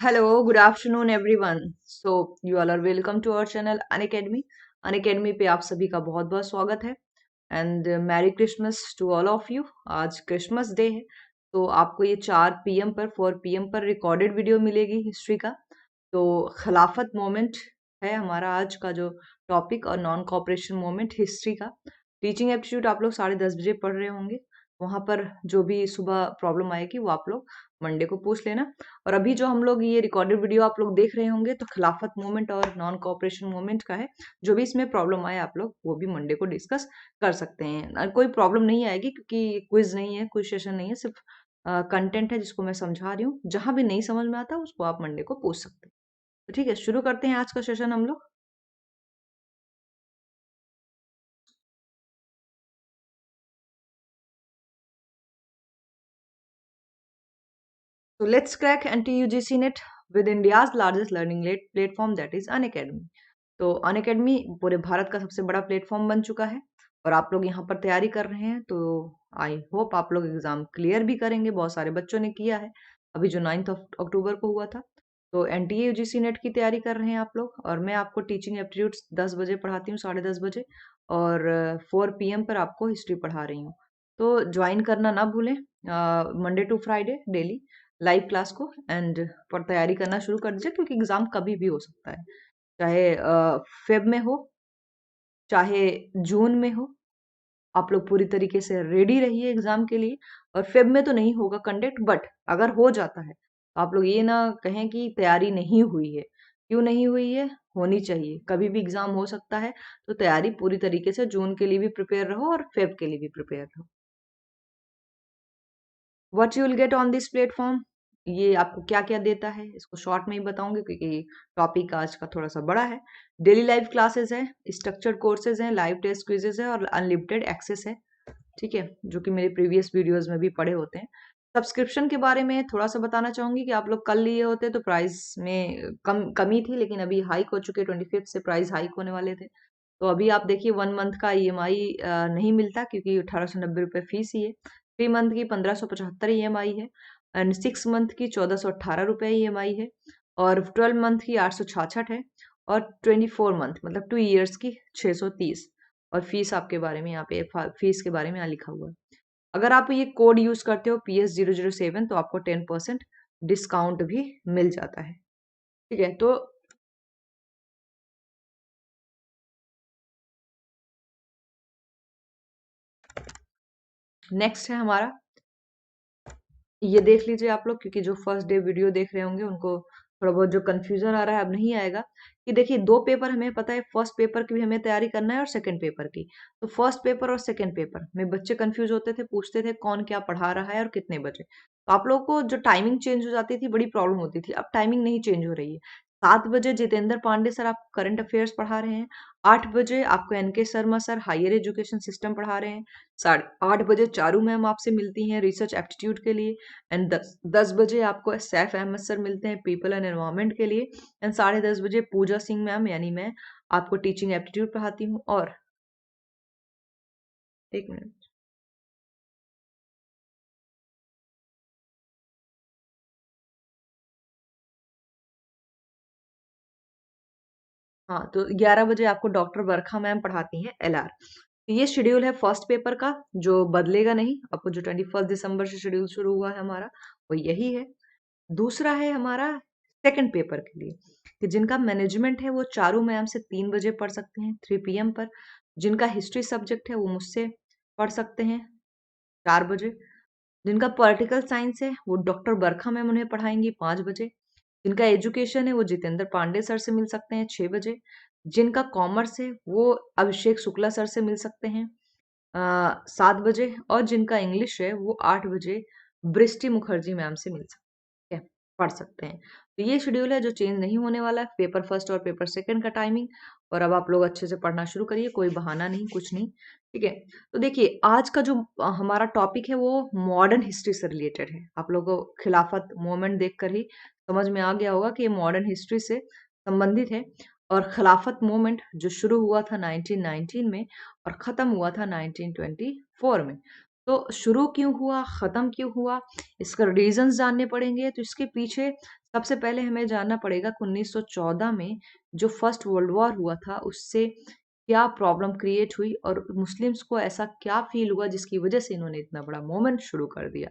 Hello, good afternoon everyone. So you all are welcome to our channel Unacademy. Unacademy पे आप सभी का बहुत बहुत स्वागत है and merry Christmas to all of you. आज क्रिसमस डे है तो आपको ये 4 PM पर 4 PM पर रिकॉर्डेड वीडियो मिलेगी हिस्ट्री का। तो खिलाफत मोमेंट है हमारा आज का जो टॉपिक और नॉन कॉपरेशन मोमेंट हिस्ट्री का। टीचिंग एप्टीट्यूड आप लोग 10:30 बजे पढ़ रहे होंगे। वहां पर जो भी सुबह प्रॉब्लम आएगी वो आप लोग मंडे को पूछ लेना। और अभी जो हम लोग ये रिकॉर्डेड वीडियो आप लोग देख रहे होंगे तो खिलाफत मूवमेंट और नॉन कोऑपरेशन मूवमेंट का है। जो भी इसमें प्रॉब्लम आए आप लोग वो भी मंडे को डिस्कस कर सकते हैं। कोई प्रॉब्लम नहीं आएगी क्योंकि क्विज नहीं है, कोई सेशन नहीं है, सिर्फ कंटेंट है जिसको मैं समझा रही हूँ। जहां भी नहीं समझ में आता उसको आप मंडे को पूछ सकते हैं। तो ठीक है, शुरू करते हैं आज का सेशन हम लोग। So let's crack NTUGC net with India's largest learning platform that is Unacademy. तो अनअकैडमी पूरे भारत का सबसे बड़ा प्लेटफॉर्म बन चुका है और आप लोग यहाँ पर तैयारी कर रहे हैं। तो आई होप आप लोग एग्जाम क्लियर भी करेंगे। बहुत सारे बच्चों ने किया है अभी जो 9 अक्टूबर को हुआ था। तो एनटीए यूजीसी नेट की तैयारी कर रहे हैं आप लोग और मैं आपको टीचिंग एप्टीट्यूड 10 बजे पढ़ाती हूँ, 10:30 बजे, और 4 PM पर आपको हिस्ट्री पढ़ा रही हूँ। तो ज्वाइन करना ना भूलें Monday to Friday daily live class को। एंड पर तैयारी करना शुरू कर दीजिए क्योंकि एग्जाम कभी भी हो सकता है, चाहे फेब में हो चाहे जून में हो। आप लोग पूरी तरीके से रेडी रहिए एग्जाम के लिए। और फेब में तो नहीं होगा कंडक्ट, बट अगर हो जाता है तो आप लोग ये ना कहें कि तैयारी नहीं हुई है। क्यों नहीं हुई है? होनी चाहिए। कभी भी एग्जाम हो सकता है तो तैयारी पूरी तरीके से जून के लिए भी प्रिपेयर रहो और फेब के लिए भी प्रिपेयर रहो। What you will get on this platform, ये आपको क्या क्या देता है इसको शॉर्ट में ही बताऊंगी क्योंकि टॉपिक आज का थोड़ा सा बड़ा है। डेली लाइव क्लासेस है, स्ट्रक्चर्ड कोर्सेज हैं, लाइव टेस्ट क्विजेज है और अनलिमिटेड एक्सेस है। ठीक है, जो कि मेरे प्रीवियस वीडियोस में भी पढ़े होते हैं। सब्सक्रिप्शन के बारे में थोड़ा सा बताना चाहूंगी कि आप लोग कल लिए होते तो प्राइस में कमी थी, लेकिन अभी हाइक हो चुके, 25 से प्राइस हाइक होने वाले थे। तो अभी आप देखिए 1 मंथ का ईएमआई नहीं मिलता क्योंकि 1890 रुपये फीस ही है। 3 मंथ की 1575 ईएमआई है एंड 6 मंथ की 1418 रुपये ईएमआई है और 12 मंथ की 866 है और 24 मंथ मतलब 2 ईयर्स की 630। और फीस आपके बारे में यहाँ पे फीस के बारे में यहाँ लिखा हुआ है। अगर आप ये कोड यूज करते हो PS007 तो आपको 10% डिस्काउंट भी मिल जाता है। ठीक है, तो नेक्स्ट है हमारा, ये देख लीजिए आप लोग क्योंकि जो फर्स्ट डे वीडियो देख रहे होंगे उनको थोड़ा बहुत जो कंफ्यूजन आ रहा है अब नहीं आएगा। कि देखिए 2 पेपर हमें पता है, फर्स्ट पेपर की भी हमें तैयारी करना है और सेकंड पेपर की। तो फर्स्ट पेपर और सेकंड पेपर में बच्चे कंफ्यूज होते थे, पूछते थे कौन क्या पढ़ा रहा है और कितने बजे। तो आप लोगों को जो टाइमिंग चेंज हो जाती थी बड़ी प्रॉब्लम होती थी। अब टाइमिंग नहीं चेंज हो रही है। 7 बजे जितेंद्र पांडे सर आप करंट अफेयर्स पढ़ा रहे हैं। 8 बजे आपको NK Sharma sir higher education system पढ़ा रहे हैं। 8:30 बजे चारू मैम आपसे मिलती हैं रिसर्च एप्टीट्यूड के लिए। एंड 10 बजे आपको सैफ अहमद सर मिलते हैं पीपल एंड एनवायरमेंट के लिए। एंड 10:30 बजे पूजा सिंह मैम यानी मैं आपको टीचिंग एप्टीट्यूड पढ़ाती हूँ। और एक मिनट, हाँ, तो 11 बजे आपको डॉक्टर बरखा मैम पढ़ाती हैं LR। ये शेड्यूल है फर्स्ट पेपर का जो बदलेगा नहीं। आपको जो 21 दिसंबर से शेड्यूल शुरू हुआ है हमारा वो यही है। दूसरा है हमारा सेकंड पेपर के लिए कि जिनका मैनेजमेंट है वो चारू मैम से 3 बजे पढ़ सकते हैं 3 PM पर। जिनका हिस्ट्री सब्जेक्ट है वो मुझसे पढ़ सकते हैं 4 बजे। जिनका पॉलिटिकल साइंस है वो डॉक्टर बरखा मैम उन्हें पढ़ाएंगी 5 बजे। जिनका एजुकेशन है वो जितेंद्र पांडे सर से मिल सकते हैं 6 बजे। जिनका कॉमर्स है वो अभिषेक शुक्ला सर से मिल सकते हैं 7 बजे। और जिनका इंग्लिश है वो 8 बजे बृष्टि मुखर्जी मैम से मिल सकते हैं, पढ़ सकते हैं। तो ये शेड्यूल है जो चेंज नहीं होने वाला है, पेपर फर्स्ट और पेपर सेकंड का टाइमिंग। और अब आप लोग अच्छे से पढ़ना शुरू करिए, कोई बहाना नहीं, कुछ नहीं। ठीक है, तो देखिए आज का जो हमारा टॉपिक है वो मॉडर्न हिस्ट्री से रिलेटेड है। आप लोगों को खिलाफत मोमेंट देखकर ही समझ में आ गया होगा कि ये मॉडर्न हिस्ट्री से संबंधित है। और खिलाफत मूवमेंट जो शुरू हुआ था 1919 में और खत्म हुआ था 1924 में। तो शुरू क्यों हुआ, खत्म क्यों हुआ, इसका रीजंस जानने पड़ेंगे। तो इसके पीछे सबसे पहले हमें जानना पड़ेगा कि 1914 में जो फर्स्ट वर्ल्ड वॉर हुआ था उससे क्या प्रॉब्लम क्रिएट हुई और मुस्लिम्स को ऐसा क्या फील हुआ जिसकी वजह से इन्होंने इतना बड़ा मूवमेंट शुरू कर दिया।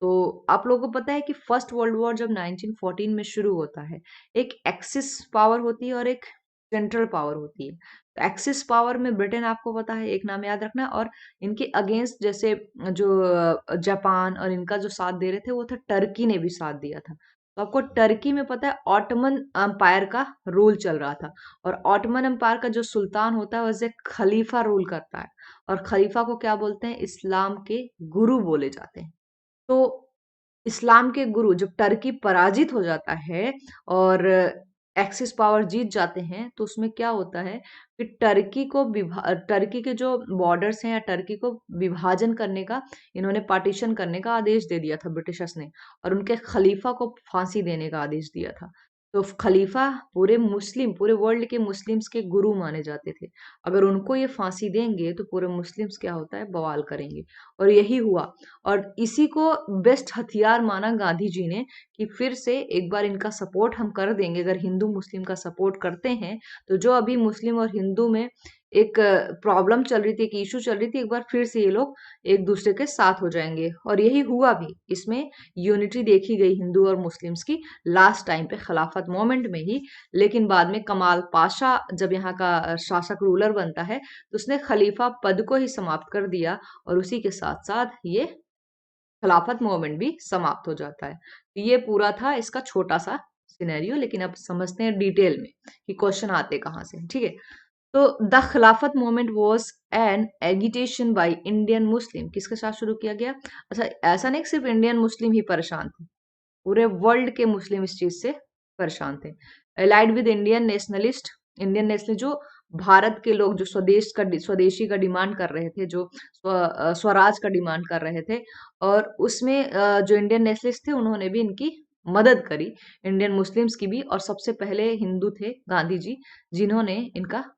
तो आप लोगों को पता है कि फर्स्ट वर्ल्ड वॉर जब 1914 में शुरू होता है, एक एक्सिस पावर होती है और एक सेंट्रल पावर होती है। तो एक्सिस पावर में ब्रिटेन आपको पता है, एक नाम याद रखना। और इनके अगेंस्ट जैसे जो जापान और इनका जो साथ दे रहे थे वो था, टर्की ने भी साथ दिया था। तो आपको टर्की में पता है ऑटोमन एम्पायर का रूल चल रहा था। और ऑटोमन एम्पायर का जो सुल्तान होता है वैसे खलीफा रूल करता है। और खलीफा को क्या बोलते हैं, इस्लाम के गुरु बोले जाते हैं। तो इस्लाम के गुरु जब टर्की पराजित हो जाता है और एक्सिस पावर जीत जाते हैं, तो उसमें क्या होता है कि टर्की के जो बॉर्डर्स हैं या टर्की को विभाजन करने का, इन्होंने पार्टीशन करने का आदेश दे दिया था ब्रिटिशर्स ने। और उनके खलीफा को फांसी देने का आदेश दिया था। तो खलीफा पूरे वर्ल्ड के मुस्लिम्स के गुरु माने जाते थे। अगर उनको ये फांसी देंगे तो पूरे मुस्लिम्स क्या होता है, बवाल करेंगे। और यही हुआ। और इसी को बेस्ट हथियार माना गांधी जी ने कि फिर से एक बार इनका सपोर्ट हम कर देंगे। अगर हिंदू मुस्लिम का सपोर्ट करते हैं तो जो अभी मुस्लिम और हिंदू में एक प्रॉब्लम चल रही थी, एक इशू चल रही थी, एक बार फिर से ये लोग एक दूसरे के साथ हो जाएंगे। और यही हुआ भी। इसमें यूनिटी देखी गई हिंदू और मुस्लिम्स की लास्ट टाइम पे खिलाफत मोमेंट में ही। लेकिन बाद में कमाल पाशा जब यहाँ का शासक रूलर बनता है तो उसने खलीफा पद को ही समाप्त कर दिया। और उसी के साथ साथ ये खिलाफत मूवमेंट भी समाप्त हो जाता है। तो ये पूरा था इसका छोटा सा सिनेरियो। लेकिन अब समझते हैं डिटेल में कि क्वेश्चन आते कहाँ से हैं, ठीक है। तो the Khilafat movement was an agitation by Indian Muslim, किसके साथ शुरू किया गया। अच्छा, ऐसा नहीं कि सिर्फ इंडियन मुस्लिम ही परेशान थे, पूरे वर्ल्ड के मुस्लिम इस चीज से परेशान थे। अलाइड विद इंडियन नेशनलिस्ट जो भारत के लोग जो स्वदेशी का डिमांड कर रहे थे, जो स्वराज का डिमांड कर रहे थे। और उसमें जो इंडियन नेशनलिस्ट थे उन्होंने भी इनकी मदद करी, इंडियन मुस्लिम्स की भी। और सबसे पहले हिंदू थे गांधी जी, जिन्होंने इनका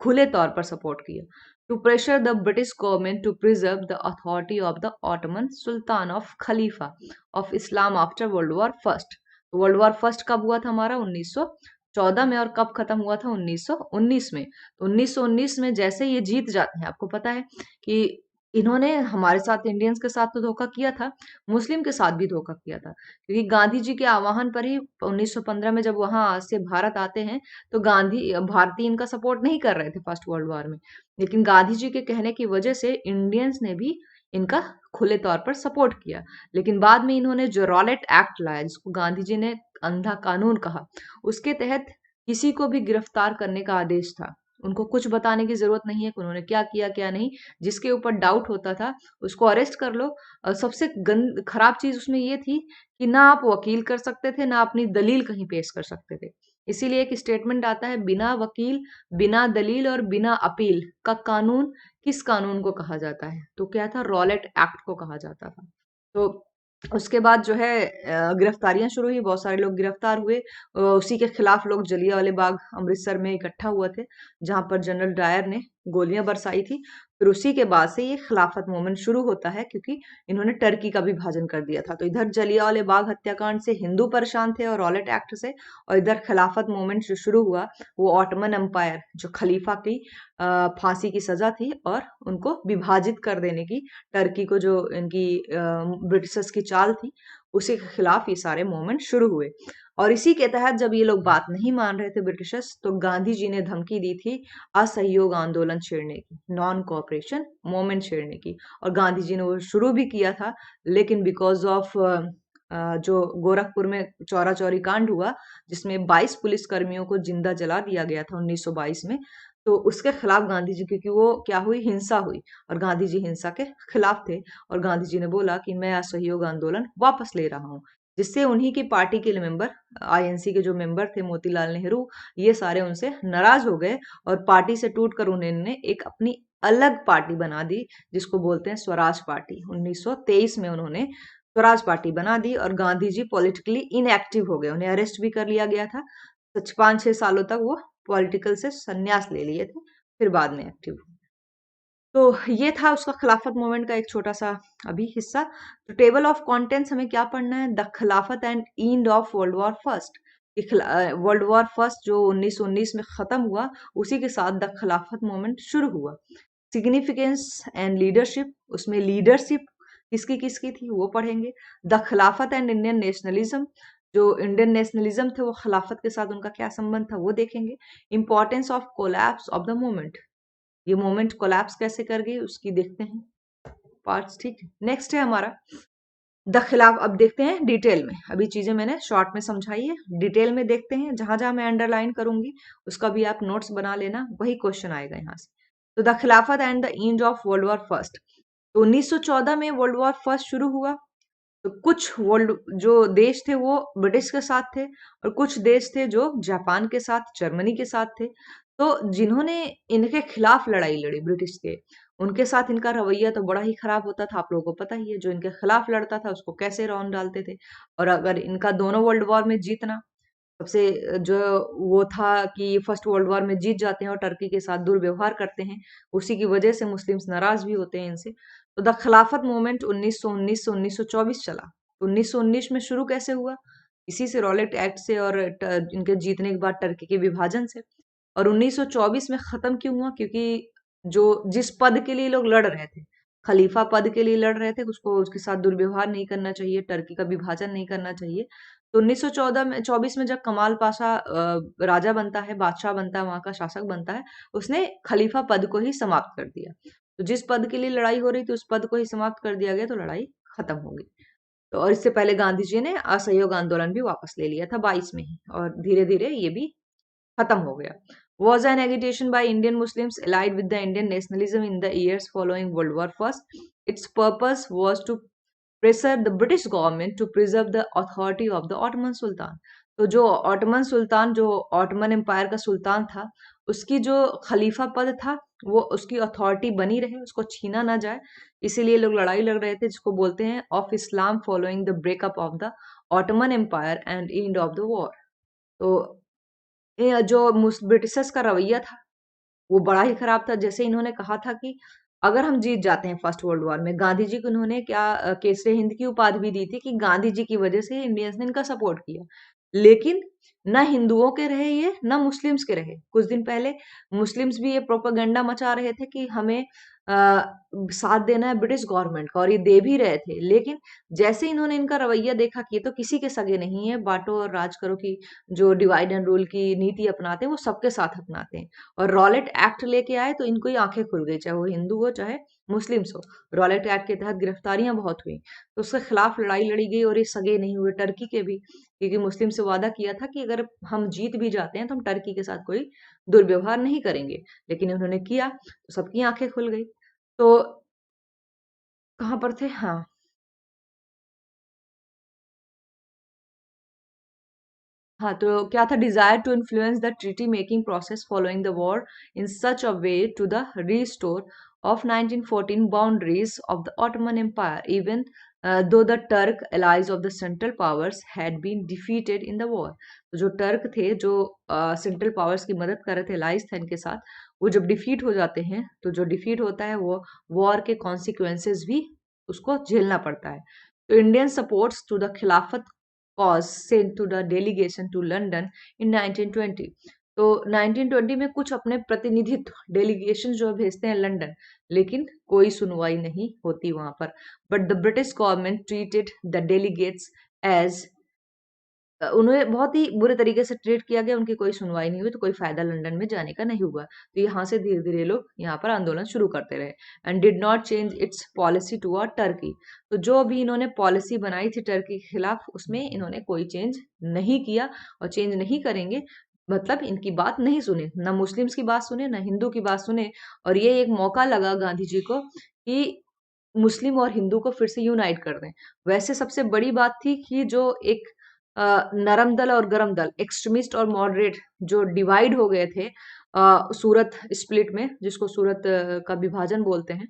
खुले तौर पर सपोर्ट किया। To pressure the British government to preserve the authority of the Ottoman sultan of खलीफा of Islam after world war first. World war first कब हुआ था हमारा, 1914 में। और कब खत्म हुआ था, 1919 में। तो 1919 में जैसे ये जीत जाते हैं, आपको पता है कि इन्होंने हमारे साथ, इंडियंस के साथ तो धोखा किया था, मुस्लिम के साथ भी धोखा किया था। क्योंकि गांधी जी के आह्वान पर ही 1915 में जब वहां से भारत आते हैं, तो भारतीय इनका सपोर्ट नहीं कर रहे थे फर्स्ट वर्ल्ड वॉर में। लेकिन गांधी जी के कहने की वजह से इंडियंस ने भी इनका खुले तौर पर सपोर्ट किया। लेकिन बाद में इन्होंने जो रॉलेट एक्ट लाया, जिसको गांधी जी ने अंधा कानून कहा, उसके तहत किसी को भी गिरफ्तार करने का आदेश था। उनको कुछ बताने की जरूरत नहीं है कि उन्होंने क्या किया क्या नहीं। जिसके ऊपर डाउट होता था उसको अरेस्ट कर लो। सबसे खराब चीज उसमें ये थी कि ना आप वकील कर सकते थे, ना अपनी दलील कहीं पेश कर सकते थे। इसीलिए एक स्टेटमेंट आता है, बिना वकील, बिना दलील और बिना अपील का कानून किस कानून को कहा जाता है। तो क्या था, रॉलेट एक्ट को कहा जाता था। तो उसके बाद जो है गिरफ्तारियां शुरू हुई, बहुत सारे लोग गिरफ्तार हुए। उसी के खिलाफ लोग जलियांवाले बाग अमृतसर में इकट्ठा हुए थे, जहां पर जनरल डायर ने गोलियां बरसाई थी। फिर उसी के बाद से ये खिलाफत मूवमेंट शुरू होता है, क्योंकि इन्होंने टर्की का विभाजन कर दिया था। तो इधर जलियांवाले बाग हत्याकांड से हिंदू परेशान थे और रॉलेट एक्ट से। और इधर खिलाफत मूवमेंट जो शुरू हुआ वो ऑटोमन एम्पायर, जो खलीफा की फांसी की सजा थी और उनको विभाजित कर देने की, टर्की को जो इनकी ब्रिटिशर्स की चाल थी, उसी के खिलाफ ये सारे मूवमेंट शुरू हुए। और इसी के तहत जब ये लोग बात नहीं मान रहे थे ब्रिटिशर्स, तो गांधी जी ने धमकी दी थी असहयोग आंदोलन छेड़ने की, नॉन कोऑपरेशन मूवमेंट छेड़ने की। और गांधी जी ने वो शुरू भी किया था। लेकिन बिकॉज ऑफ जो गोरखपुर में चौरा चौरी कांड हुआ, जिसमें 22 पुलिस कर्मियों को जिंदा जला दिया गया था 1922 में, तो उसके खिलाफ गांधी जी, क्योंकि वो क्या हुई, हिंसा हुई, और गांधी जी हिंसा के खिलाफ थे। और गांधी जी ने बोला कि मैं असहयोग आंदोलन वापस ले रहा हूँ। जिससे उन्हीं की पार्टी के मेंबर, आईएनसी के जो मेंबर थे, मोतीलाल नेहरू, ये सारे उनसे नाराज हो गए। और पार्टी से टूटकर उन्होंने एक अपनी अलग पार्टी बना दी, जिसको बोलते हैं स्वराज पार्टी। 1923 में उन्होंने स्वराज पार्टी बना दी। और गांधी जी पॉलिटिकली इनएक्टिव हो गए, उन्हें अरेस्ट भी कर लिया गया था। 5-6 सालों तक वो पॉलिटिकल से संन्यास ले लिए थे, फिर बाद में एक्टिव हुए। तो ये था उसका खिलाफत मूवमेंट का एक छोटा सा अभी हिस्सा। तो टेबल ऑफ कंटेंट्स हमें क्या पढ़ना है, द खिलाफत and end of world war first. World war first जो 1919 में खत्म हुआ, उसी के साथ द खिलाफत मूवमेंट शुरू हुआ। सिग्निफिकेंस एंड लीडरशिप, उसमें लीडरशिप किसकी किसकी थी वो पढ़ेंगे। द खिलाफत एंड इंडियन नेशनलिज्म, जो इंडियन नेशनलिज्म थे वो खिलाफत के साथ उनका क्या संबंध था वो देखेंगे। Importance of collapse of the movement, ये मोमेंट कोलैप्स कैसे कर गई उसकी देखते हैं पार्ट्स। ठीक, नेक्स्ट है हमारा द खिलाफ। अब देखते हैं डिटेल में, अभी चीजें मैंने शॉर्ट में समझाई है, डिटेल में देखते हैं। जहां जहां मैं अंडरलाइन करूंगी उसका भी आप नोट्स बना लेना, वही क्वेश्चन आएगा यहाँ से। तो द खिलाफत and the end of world war first. तो 1914 में वर्ल्ड वॉर फर्स्ट शुरू हुआ। तो कुछ वर्ल्ड जो देश थे वो ब्रिटिश के साथ थे, और कुछ देश थे जो जापान के साथ, जर्मनी के साथ थे। तो जिन्होंने इनके खिलाफ लड़ाई लड़ी ब्रिटिश के, उनके साथ इनका रवैया तो बड़ा ही खराब होता था, आप लोगों को पता ही है। जो इनके खिलाफ लड़ता था उसको कैसे रौंद डालते थे। और अगर इनका दोनों वर्ल्ड वॉर में जीतना, सबसे जो वो था कि फर्स्ट वर्ल्ड वॉर में जीत जाते हैं और टर्की के साथ दुर्व्यवहार करते हैं, उसी की वजह से मुस्लिम्स नाराज भी होते हैं इनसे। तो द खिलाफत मूवमेंट 1919 से 1924 चला। 1919 में शुरू कैसे हुआ, इसी से, रॉलेट एक्ट से और इनके जीतने के बाद टर्की के विभाजन से। और 1924 में खत्म क्यों हुआ, क्योंकि जो जिस पद के लिए लोग लड़ रहे थे, खलीफा पद के लिए लड़ रहे थे, उसको उसके साथ दुर्व्यवहार नहीं करना चाहिए, टर्की का विभाजन नहीं करना चाहिए। तो 1914 में 24 में जब कमाल पाशा राजा बनता है, बादशाह बनता है, वहां का शासक बनता है, उसने खलीफा पद को ही समाप्त कर दिया। तो जिस पद के लिए लड़ाई हो रही थी उस पद को ही समाप्त कर दिया गया, तो लड़ाई खत्म हो गई। तो और इससे पहले गांधी जी ने असहयोग आंदोलन भी वापस ले लिया था 22 में ही, और धीरे धीरे ये भी खत्म हो गया। Was an agitation by Indian Muslims allied with the Indian nationalism in the years following World War First. Its purpose was to pressure the British government to preserve the authority of the Ottoman Sultan. तो जो ottoman सुल्तान, जो ottoman empire का सुल्तान था, उसकी जो खलीफा पद था वो उसकी अथॉरिटी बनी रहे, उसको छीना ना जाए, इसीलिए लोग लड़ाई लड़ रहे थे, जिसको बोलते हैं of Islam following the breakup of the Ottoman empire and end of the war. तो ये जो ब्रिटिशर्स का रवैया था वो बड़ा ही खराब था। जैसे इन्होंने कहा था कि अगर हम जीत जाते हैं फर्स्ट वर्ल्ड वॉर में, गांधी जी को इन्होंने क्या केसरी हिंद की उपाधि भी दी थी कि गांधी जी की वजह से इंडियंस ने इनका सपोर्ट किया। लेकिन ना हिंदुओं के रहे ये, ना मुस्लिम्स के रहे। कुछ दिन पहले मुस्लिम्स भी ये प्रोपेगेंडा मचा रहे थे कि हमें साथ देना है ब्रिटिश गवर्नमेंट का, और ये दे भी रहे थे। लेकिन जैसे इन्होंने इनका रवैया देखा कि ये तो किसी के सगे नहीं है, बांटो और राज करो की जो डिवाइड एंड रूल की नीति अपनाते हैं वो सबके साथ अपनाते हैं, और रॉलेट एक्ट लेके आए तो इनको ही आंखें खुल गई, चाहे वो हिंदू हो चाहे मुस्लिम्स हो। रॉलेट एक्ट के तहत गिरफ्तारियां बहुत हुई, तो उसके खिलाफ लड़ाई लड़ी गई, और ये सगे नहीं हुए टर्की के भी, क्योंकि मुस्लिम से वादा किया था कि अगर हम जीत भी जाते हैं तो हम टर्की के साथ कोई दुर्व्यवहार नहीं करेंगे। लेकिन उन्होंने किया तो सबकी आंखें खुल गई। तो कहाँ पर थे, हाँ, हाँ, तो क्या था, desire to influence the treaty making process following the war in such a way to the restore of 1914 boundaries of the Ottoman empire, even though the Turk allies of the central powers had been defeated in the war. तो जो Turk थे, जो central powers की मदद कर रहे थे, allies थे इनके साथ, वो जब डिफीट हो जाते हैं, तो जो डिफीट होता है वो वॉर के कॉन्सिक्वेंसेस भी उसको झेलना पड़ता है। तो इंडियन सपोर्ट्स टू द खिलाफत cause sent to the delegation to London in 1920। तो 1920 में कुछ अपने प्रतिनिधित्व डेलीगेशन जो भेजते हैं लंदन, लेकिन कोई सुनवाई नहीं होती वहां पर। But the British government treated the delegates as, उन्हें बहुत ही बुरे तरीके से ट्रीट किया गया, उनकी कोई सुनवाई नहीं हुई, तो कोई फायदा लंदन में जाने का नहीं हुआ। तो यहाँ से धीरे धीरे लोग यहाँ पर आंदोलन शुरू करते रहे। And did not change it's policy toward Turkey. तो जो भी इन्होंने पॉलिसी बनाई थी टर्की के खिलाफ, उसमें इन्होंने कोई चेंज नहीं किया, और चेंज नहीं करेंगे, मतलब इनकी बात नहीं सुने, ना मुस्लिम्स की बात सुने ना हिंदू की बात सुने। और ये एक मौका लगा गांधी जी को कि मुस्लिम और हिंदू को फिर से यूनाइट कर दें। वैसे सबसे बड़ी बात थी कि जो एक नरम दल और गरम दल, एक्सट्रीमिस्ट और मॉडरेट, जो डिवाइड हो गए थे सूरत स्प्लिट में, जिसको सूरत का विभाजन बोलते हैं,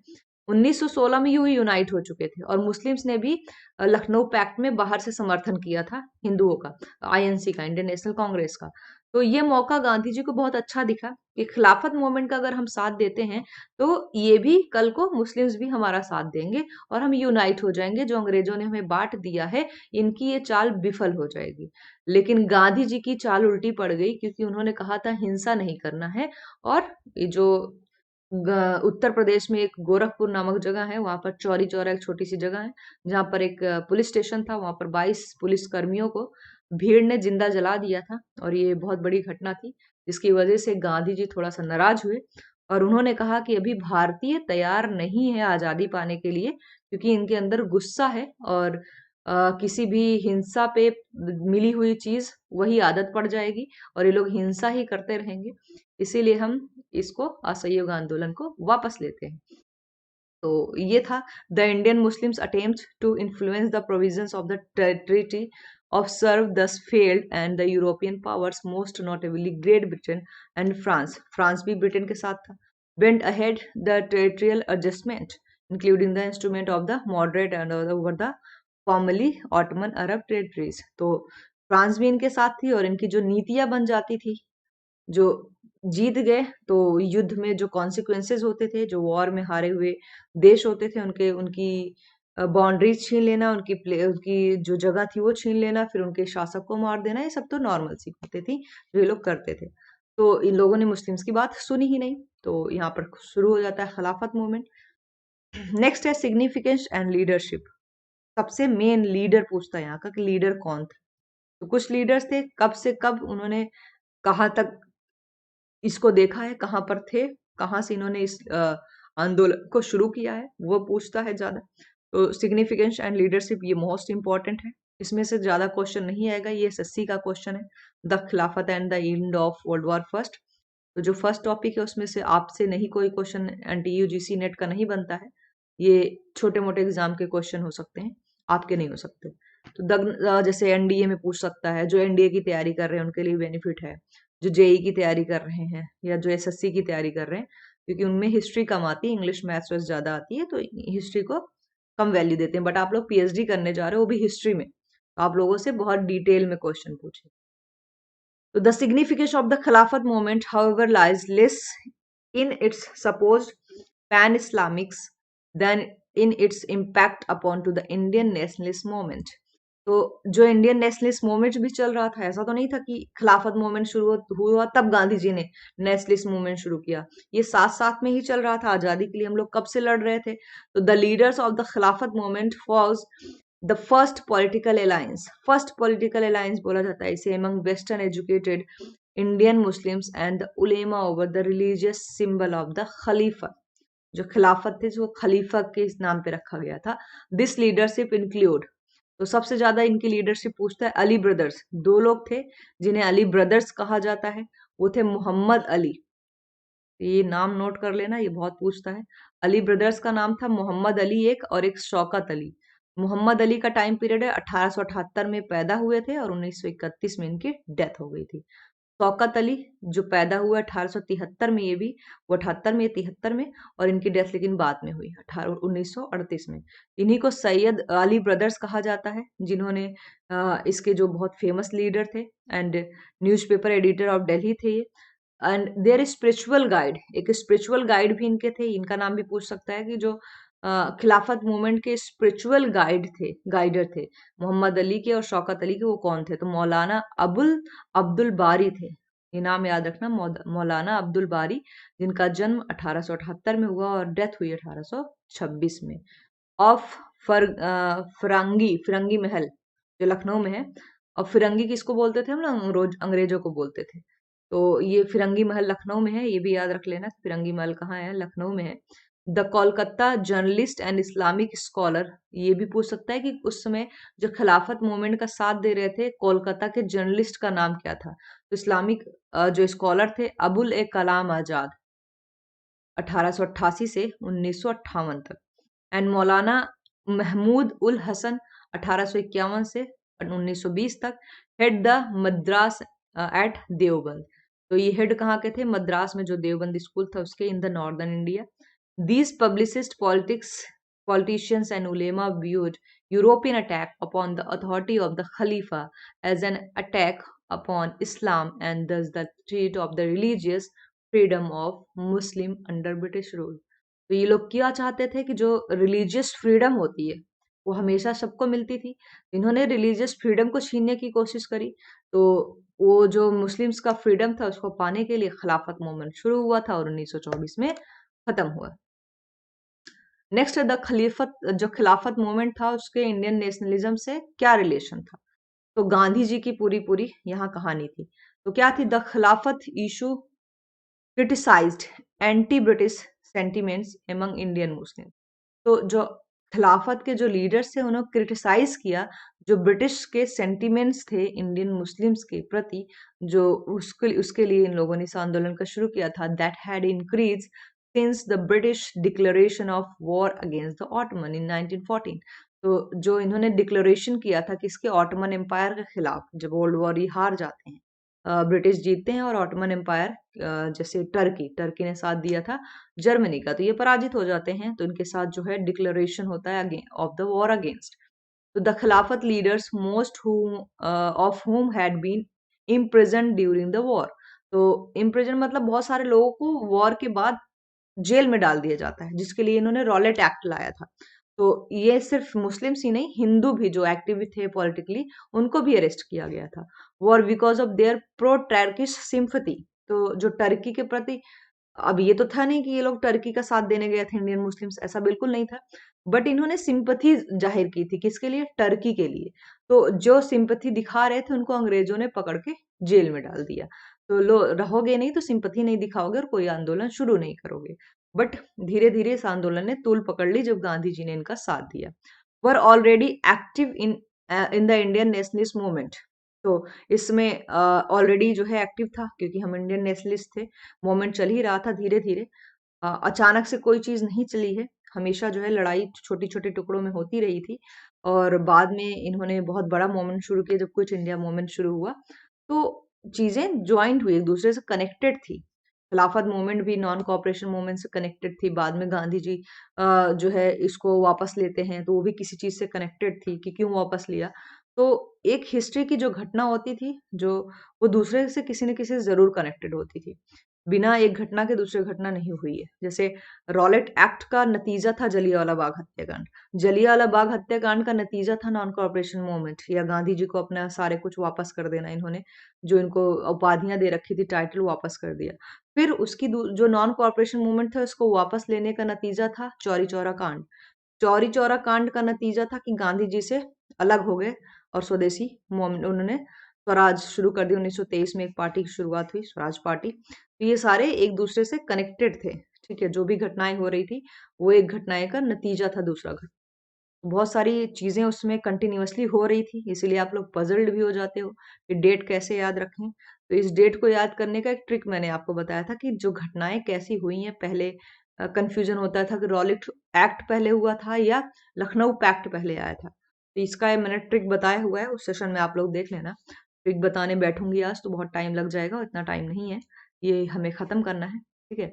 1916 में यूं यूनाइट हो चुके थे। और मुस्लिम्स ने भी लखनऊ पैक्ट में बाहर से समर्थन किया था हिंदुओं का, आईएनसी का, इंडियन नेशनल कांग्रेस का। तो ये मौका गांधी जी को बहुत अच्छा दिखा कि खिलाफत मूवमेंट का अगर हम साथ देते हैं तो ये भी कल को मुस्लिम्स भी हमारा साथ देंगे और हम यूनाइट हो जाएंगे। जो अंग्रेजों ने हमें बांट दिया है, इनकी ये चाल विफल हो जाएगी। लेकिन गांधी जी की चाल उल्टी पड़ गई, क्योंकि उन्होंने कहा था हिंसा नहीं करना है। और ये जो उत्तर प्रदेश में एक गोरखपुर नामक जगह है, वहां पर चौरी चौरा एक छोटी सी जगह है, जहां पर एक पुलिस स्टेशन था, वहां पर 22 पुलिस कर्मियों को भीड़ ने जिंदा जला दिया था। और ये बहुत बड़ी घटना थी, जिसकी वजह से गांधी जी थोड़ा सा नाराज हुए और उन्होंने कहा कि अभी भारतीय तैयार नहीं है आजादी पाने के लिए, क्योंकि इनके अंदर गुस्सा है और किसी भी हिंसा पे मिली हुई चीज वही आदत पड़ जाएगी और ये लोग हिंसा ही करते रहेंगे। इसीलिए हम इसको असहयोग आंदोलन को वापस लेते हैं। तो ये था the Indian Muslims attempt to influence the provisions of the treaty of Sevres thus failed and the European powers most notably great Britain and France, France भी ब्रिटेन के साथ था, went ahead the territorial adjustment including the instrument of the moderate and over the formerly Ottoman Arab territories। तो France भी इनके साथ थी और इनकी जो नीतियां बन जाती थी, जो जीत गए तो युद्ध में जो कॉन्सिक्वेंसेस होते थे, जो वॉर में हारे हुए देश होते थे, उनके उनकी बाउंड्रीज छीन लेना, उनकी जो जगह थी वो छीन लेना, फिर उनके शासक को मार देना, ये सब तो नॉर्मल सी बातें थी जो ये लोग करते थे। तो इन लोगों ने मुस्लिम्स की बात सुनी ही नहीं। तो यहाँ पर शुरू हो जाता है खिलाफत मूवमेंट। नेक्स्ट है सिग्निफिकेंस एंड लीडरशिप। सबसे मेन लीडर पूछता है यहाँ का कि लीडर कौन था। तो कुछ लीडर्स थे, कब से कब उन्होंने कहाँ तक इसको देखा है, कहाँ पर थे, कहाँ से इन्होंने इस आंदोलन को शुरू किया है, वो पूछता है ज्यादा। तो सिग्निफिकेंस एंड लीडरशिप ये मोस्ट इंपॉर्टेंट है, इसमें से ज्यादा क्वेश्चन नहीं आएगा, ये एसएससी का क्वेश्चन है। द खिलाफत and the end of world war first. तो जो फर्स्ट टॉपिक है उसमें से आपसे नहीं कोई क्वेश्चन एनटी यूजीसी नेट का नहीं बनता है, ये छोटे मोटे एग्जाम के क्वेश्चन हो सकते हैं, आपके नहीं हो सकते। तो जैसे एनडीए में पूछ सकता है, जो एनडीए की तैयारी कर रहे हैं उनके लिए बेनिफिट है, जो जेई की तैयारी कर रहे हैं या जो एसएससी की तैयारी कर रहे हैं, क्योंकि उनमें हिस्ट्री कम आती है, इंग्लिश मैथ्स वैसे ज्यादा आती है, तो हिस्ट्री को कम वैल्यू देते हैं। बट आप लोग पीएचडी करने जा रहे हो वो भी हिस्ट्री में, तो आप लोगों से बहुत डिटेल में क्वेश्चन पूछे। तो the signification of the Khilafat movement however lies less in its supposed pan-Islamics than in its impact upon to the Indian nationalist movement। तो जो इंडियन नेशनलिस्ट मूवमेंट भी चल रहा था, ऐसा तो नहीं था कि खिलाफत मूवमेंट शुरू हुआ तब गांधी जी ने नेशनलिस्ट मूवमेंट शुरू किया, ये साथ साथ में ही चल रहा था। आजादी के लिए हम लोग कब से लड़ रहे थे। तो the leaders of the Khilafat movement was the first political alliance बोला जाता है इसे among western educated Indian Muslims and the ulema over the religious symbol of the Khalifa. जो खिलाफत थे जो खलीफा के इस नाम पे रखा गया था। दिस लीडरशिप इंक्लूड, तो सबसे ज्यादा इनकी लीडरशिप पूछता है अली ब्रदर्स। दो लोग थे जिन्हें अली ब्रदर्स कहा जाता है, वो थे मोहम्मद अली। ये नाम नोट कर लेना, ये बहुत पूछता है। अली ब्रदर्स का नाम था मोहम्मद अली एक, और एक शौकत अली। मोहम्मद अली का टाइम पीरियड है 1878 में पैदा हुए थे और 1931 में इनकी डेथ हो गई थी। शौकत अली जो पैदा हुआ 1873 में, ये भी वो 78 में 73 में, और इनकी डेथ लेकिन बाद में हुई 1938 में। इन्हीं को सैयद अली ब्रदर्स कहा जाता है, जिन्होंने इसके जो बहुत फेमस लीडर थे and newspaper editor of Delhi थे ये। एंड देयर स्पिरिचुअल गाइड, एक स्पिरिचुअल गाइड भी इनके थे, इनका नाम भी पूछ सकता है कि जो खिलाफत मूवमेंट के स्पिरिचुअल गाइडर थे मोहम्मद अली के और शौकत अली के, वो कौन थे। तो मौलाना अब्दुल बारी थे, ये नाम याद रखना, मौलाना अब्दुल बारी, जिनका जन्म 1878 में हुआ और डेथ हुई 1826 में। ऑफ फिरंगी महल जो लखनऊ में है। और फिरंगी किसको बोलते थे हम लोग, अंग्रेजों को बोलते थे। तो ये फिरंगी महल लखनऊ में है, ये भी याद रख लेना। फिरंगी महल कहाँ है, लखनऊ में है। The Kolkata journalist and Islamic scholar, ये भी पूछ सकता है कि उस समय जो खिलाफत मूवमेंट का साथ दे रहे थे कोलकाता के जर्नलिस्ट का नाम क्या था। तो इस्लामिक जो स्कॉलर थे अबुल ए कलाम आजाद, 1888 से 1958 तक। एंड मौलाना महमूद उल हसन, 1851 से 1920 तक, हेड द मद्रास एट देवबंद। तो ये हेड कहाँ के थे, मद्रास में जो देवबंद स्कूल था उसके, in the northern India. These publicist politicians and ulema viewed European attack upon the authority of the Khalifa as an attack upon Islam and thus the threat of the religious freedom of Muslim under British rule. तो ये लोग क्या चाहते थे कि जो religious freedom होती है वो हमेशा सबको मिलती थी। इन्होंने रिलीजियस फ्रीडम को छीनने की कोशिश करी। तो वो जो मुस्लिम्स का फ्रीडम था उसको पाने के लिए खिलाफत मूवमेंट शुरू हुआ था और 1924 में खत्म हुआ। नेक्स्ट द खलीफत जो खिलाफत मूवमेंट था उसके इंडियन नेशनलिज्म से क्या रिलेशन था। तो गांधी जी की पूरी पूरी यहाँ कहानी थी। तो क्या थी, द खिलाफत issue criticised anti British sentiments among Indian Muslim. तो जो खिलाफत के जो लीडर्स थे उन्होंने क्रिटिसाइज किया जो ब्रिटिश के सेंटिमेंट्स थे इंडियन मुस्लिम्स के प्रति, जो उसके उसके लिए इन लोगों ने इस आंदोलन का शुरू किया था, that had increase since the British declaration of war against the Ottoman in 1914। तो जो इन्होंने डिक्लेरेशन किया था किसके, ऑटमन एम्पायर के खिलाफ, जब वर्ल्ड वॉर ये हार जाते हैं, ब्रिटिश जीतते हैं और ऑटमन एम्पायर जैसे टर्की टर्की ने साथ दिया था जर्मनी का, तो ये पराजित हो जाते हैं, तो इनके साथ जो है डिक्लेरेशन होता है ऑफ द वॉर अगेंस्ट। तो the Khilafat leaders most of whom had been imprisoned during the war. तो इम्प्रिजन मतलब बहुत सारे लोगों को वॉर के बाद जेल में डाल दिया जाता है, जिसके लिए इन्होंने रॉलेट एक्ट लाया था। तो ये सिर्फ मुस्लिम्स ही नहीं, हिंदू भी जो एक्टिव थे पॉलिटिकली उनको भी अरेस्ट किया गया था। War because of their pro Turkish sympathy. तो जो टर्की के प्रति, अब ये तो था नहीं कि ये लोग टर्की का साथ देने गए थे इंडियन मुस्लिम्स, ऐसा बिल्कुल नहीं था, बट इन्होंने सिंपथी जाहिर की थी किसके लिए, टर्की के लिए। तो जो सिंपथी दिखा रहे थे उनको अंग्रेजों ने पकड़ के जेल में डाल दिया। तो लो रहोगे नहीं तो सिंपथी नहीं दिखाओगे और कोई आंदोलन शुरू नहीं करोगे। बट धीरे धीरे इस आंदोलन ने तूल पकड़ ली जब गांधी जी ने इनका साथ दिया। Were already active in the Indian nationalist movement. तो इसमें ऑलरेडी जो है एक्टिव था क्योंकि हम इंडियन नेशनलिस्ट थे, मूवमेंट चल ही रहा था धीरे धीरे। अचानक से कोई चीज नहीं चली है, हमेशा जो है लड़ाई छोटी छोटे टुकड़ों में होती रही थी। और बाद में इन्होंने बहुत बड़ा मूवमेंट शुरू किया जब क्विट इंडिया मूवमेंट शुरू हुआ। तो चीजें ज्वाइंट हुई, एक दूसरे से कनेक्टेड थी। खिलाफत मूवमेंट भी नॉन कॉपरेशन मूवमेंट से कनेक्टेड थी। बाद में गांधी जी जो है इसको वापस लेते हैं तो वो भी किसी चीज से कनेक्टेड थी कि क्यों वापस लिया। तो एक हिस्ट्री की जो घटना होती थी जो वो दूसरे से किसी न किसी से जरूर कनेक्टेड होती थी, बिना एक घटना के दूसरी घटना नहीं हुई है। जैसे रॉलेट एक्ट का नतीजा था जलियांवाला बाग हत्याकांड, जलियांवाला बाग हत्याकांड का नतीजा था नॉन कॉर्पोरेशन मूवमेंट, या गांधी जी को अपना सारे कुछ वापस कर देना, इन्होंने जो इनको उपाधियां दे रखी थी टाइटल वापस कर दिया। फिर उसकी जो नॉन कॉर्पोरेशन मूवमेंट था उसको वापस लेने का नतीजा था चौरी चौरा कांड। चौरी चौरा कांड का नतीजा था कि गांधी जी से अलग हो गए और स्वदेशी उन्होंने स्वराज शुरू कर दी। 1923 में एक पार्टी की शुरुआत हुई, स्वराज पार्टी। तो ये सारे एक दूसरे से कनेक्टेड थे, ठीक है, जो भी घटनाएं हो रही थी वो एक घटनाएं का नतीजा था दूसरा घटना। बहुत सारी चीजें उसमें कंटिन्यूअसली हो रही थी, इसीलिए आप लोग पजल्ड भी हो जाते हो कि डेट कैसे याद रखें। तो इस डेट को याद करने का एक ट्रिक मैंने आपको बताया था कि जो घटनाएं कैसी हुई हैं। पहले कंफ्यूजन होता था कि रॉलेट एक्ट पहले हुआ था या लखनऊ पैक्ट पहले आया था। तो इसका मैंने ट्रिक बताया हुआ है, उस सेशन में आप लोग देख लेना। ट्रिक बताने बैठूंगी आज तो बहुत टाइम लग जाएगा, इतना टाइम नहीं है, ये हमें खत्म करना है, ठीक है।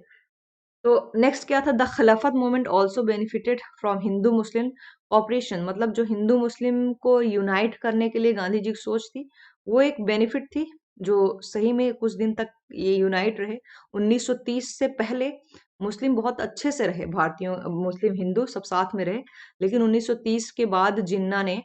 तो नेक्स्ट क्या था, the Khilafat movement also benefited from Hindu Muslim operation. मतलब जो हिंदू मुस्लिम को यूनाइट करने के लिए गांधी जी की सोच थी वो एक बेनिफिट थी, जो सही में कुछ दिन तक ये यूनाइट रहे। 1930 से पहले मुस्लिम बहुत अच्छे से रहे, भारतीयों मुस्लिम हिंदू सब साथ में रहे। लेकिन 1930 के बाद जिन्ना ने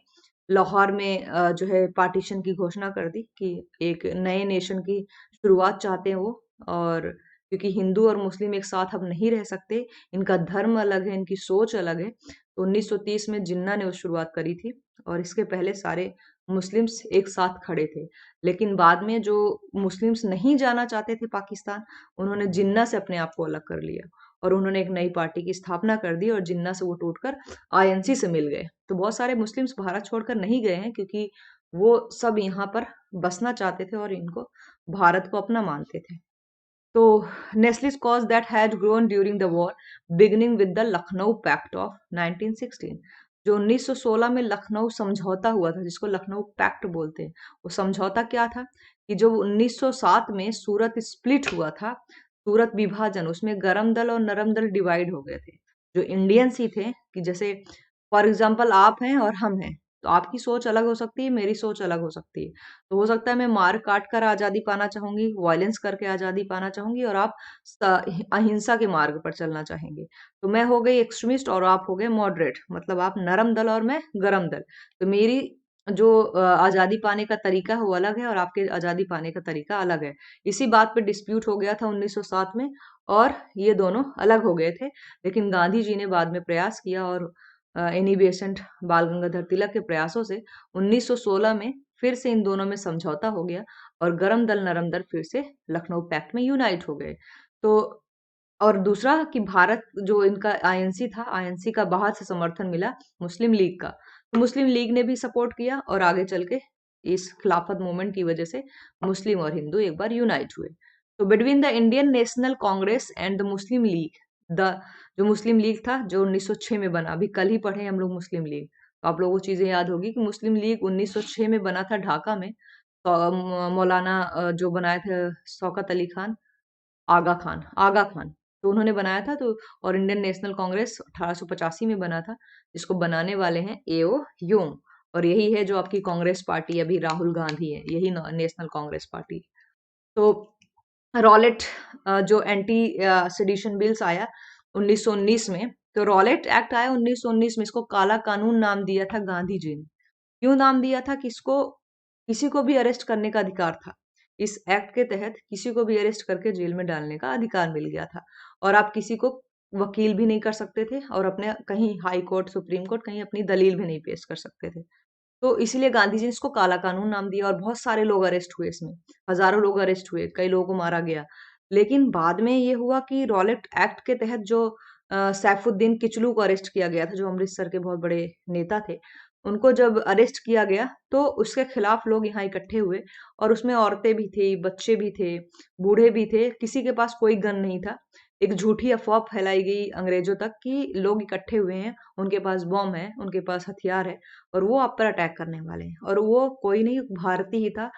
लाहौर में जो है पार्टीशन की घोषणा कर दी कि एक नए नेशन की शुरुआत चाहते हैं वो। और क्योंकि हिंदू और मुस्लिम एक साथ अब नहीं रह सकते, इनका धर्म अलग है, इनकी सोच अलग है, तो 1930 में जिन्ना ने वो शुरुआत करी थी। और इसके पहले सारे मुस्लिम्स एक साथ खड़े थे। लेकिन बाद में जो मुस्लिम्स नहीं जाना चाहते थे पाकिस्तान, उन्होंने जिन्ना से अपने आप को अलग कर लिया और उन्होंने एक नई पार्टी की स्थापना कर दी और जिन्ना से वो टूटकर आईएनसी से मिल गए। तो बहुत सारे मुस्लिम्स भारत छोड़कर नहीं गए हैं क्योंकि वो सब यहाँ पर बसना चाहते थे और इनको भारत को अपना मानते थे। तो nationalists cause that has grown during the war beginning with the Lucknow pact of 1916। जो 1916 में लखनऊ समझौता हुआ था जिसको लखनऊ पैक्ट बोलते हैं, वो समझौता क्या था कि जो 1907 में सूरत स्प्लिट हुआ था, सूरत विभाजन, उसमें गरम दल और नरम दल डिवाइड हो गए थे। जो इंडियंस ही थे कि जैसे फॉर एग्जाम्पल आप हैं और हम हैं, तो आपकी सोच अलग हो सकती है, मेरी सोच अलग हो सकती है। तो हो सकता है मैं मार काट कर आजादी पाना चाहूंगी, वायलेंस करके आजादी पाना चाहूंगी, और आप अहिंसा के मार्ग पर चलना चाहेंगे। तो मैं हो गई एक्सट्रीमिस्ट और आप हो गए मॉडरेट, मतलब आप नरम दल और मैं गरम दल। तो मेरी जो आजादी पाने का तरीका है वो अलग है, और आपके आजादी पाने का तरीका अलग है। इसी बात पे डिस्प्यूट हो गया था 1907 में, और ये दोनों अलग हो गए थे। लेकिन गांधी जी ने बाद में प्रयास किया, और एनी बेसेंट बाल गंगाधर तिलक के प्रयासों से 1916 में फिर से इन दोनों में समझौता हो गया, और गरम दल नरम दल फिर से लखनऊ पैक्ट में यूनाइट हो गए। तो और दूसरा कि भारत जो इनका आईएनसी था, आईएनसी का बाहर से समर्थन मिला मुस्लिम लीग का। तो मुस्लिम लीग ने भी सपोर्ट किया, और आगे चल के इस खिलाफत मूवमेंट की वजह से मुस्लिम और हिंदू एक बार यूनाइट हुए। तो between the Indian national Congress and the Muslim league, the जो मुस्लिम लीग था जो 1906 में बना, अभी कल ही पढ़े हम लोग मुस्लिम लीग, तो आप लोगों को चीजें याद होगी कि मुस्लिम लीग 1906 में बना था ढाका में। तो मौलाना जो बनाए थे शौकत अली खान, आगा खान, तो उन्होंने बनाया था। तो और इंडियन नेशनल कांग्रेस 1885 में बना था, जिसको बनाने वाले हैं एओ ह्यूम। और यही है जो आपकी कांग्रेस पार्टी अभी राहुल गांधी है, यही नेशनल कांग्रेस पार्टी। तो रॉलेट जो एंटी सेडिशन बिल्स आया 1919 में, तो रॉलेट एक्ट आया 1919 में, इसको काला कानून नाम दिया था गांधी जी ने। क्यों नाम दिया था? कि इसको किसी को भी अरेस्ट करने का अधिकार था। इस एक्ट के तहत किसी को भी अरेस्ट करके जेल में डालने का अधिकार मिल गया था, और आप किसी को वकील भी नहीं कर सकते थे, और अपने कहीं हाई कोर्ट, सुप्रीम कोर्ट, कहीं अपनी दलील भी नहीं पेश कर सकते थे। तो इसीलिए गांधी जी ने इसको काला कानून नाम दिया, और बहुत सारे लोग अरेस्ट हुए इसमें, हजारों लोग अरेस्ट हुए, कई लोगों को मारा गया। लेकिन बाद में ये हुआ कि रॉलेट एक्ट के तहत जो सैफुद्दीन किचलू को अरेस्ट किया गया था, जो अमृतसर के बहुत बड़े नेता थे, उनको जब अरेस्ट किया गया तो उसके खिलाफ लोग यहाँ इकट्ठे हुए, और उसमें औरतें भी थी, बच्चे भी थे, बूढ़े भी थे, किसी के पास कोई गन नहीं था। एक झूठी अफवाह फैलाई गई अंग्रेजों तक कि लोग इकट्ठे हुए हैं, उनके पास बॉम्ब है, उनके पास हथियार है, और वो आप पर अटैक करने वाले हैं। और वो कोई नहीं, भारतीय ही था,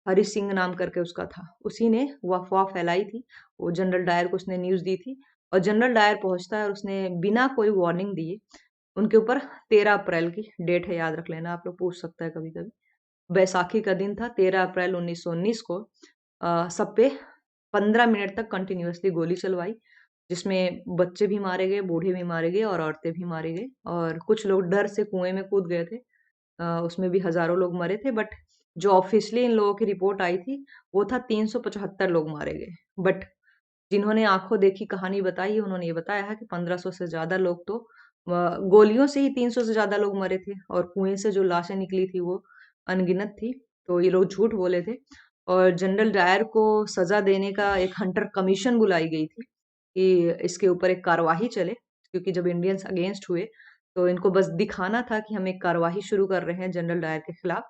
हरि सिंह नाम करके उसका था, उसी ने वो अफवाह फैलाई थी। वो जनरल डायर को उसने न्यूज दी थी, और जनरल डायर पहुंचता है, और उसने बिना कोई वार्निंग दिए उनके ऊपर, 13 अप्रैल की डेट है, याद रख लेना, आप लोग पूछ सकता है कभी कभी, बैसाखी का दिन था 13 अप्रैल 1919 को। सब पे 15 मिनट तक कंटिन्यूअसली गोली चलवाई, जिसमें बच्चे भी मारे गए, बूढ़े भी मारे गए, और औरतें भी मारे गए, और कुछ लोग डर से कुएं में कूद गए थे। उसमें भी हजारों लोग मरे थे, बट जो ऑफिशियली इन लोगों की रिपोर्ट आई थी वो था 375 लोग मारे गए। बट जिन्होंने आंखों देखी कहानी बताई है, उन्होंने ये बताया है कि 1500 से ज्यादा लोग तो गोलियों से ही 300 से ज्यादा लोग मरे थे, और कुएं से जो लाशें निकली थी वो अनगिनत थी। तो ये लोग झूठ बोले थे, और जनरल डायर को सजा देने का एक हंटर कमीशन बुलाई गई थी कि इसके ऊपर एक कार्यवाही चले, क्योंकि जब इंडियंस अगेंस्ट हुए तो इनको बस दिखाना था कि हम एक कार्यवाही शुरू कर रहे हैं जनरल डायर के खिलाफ।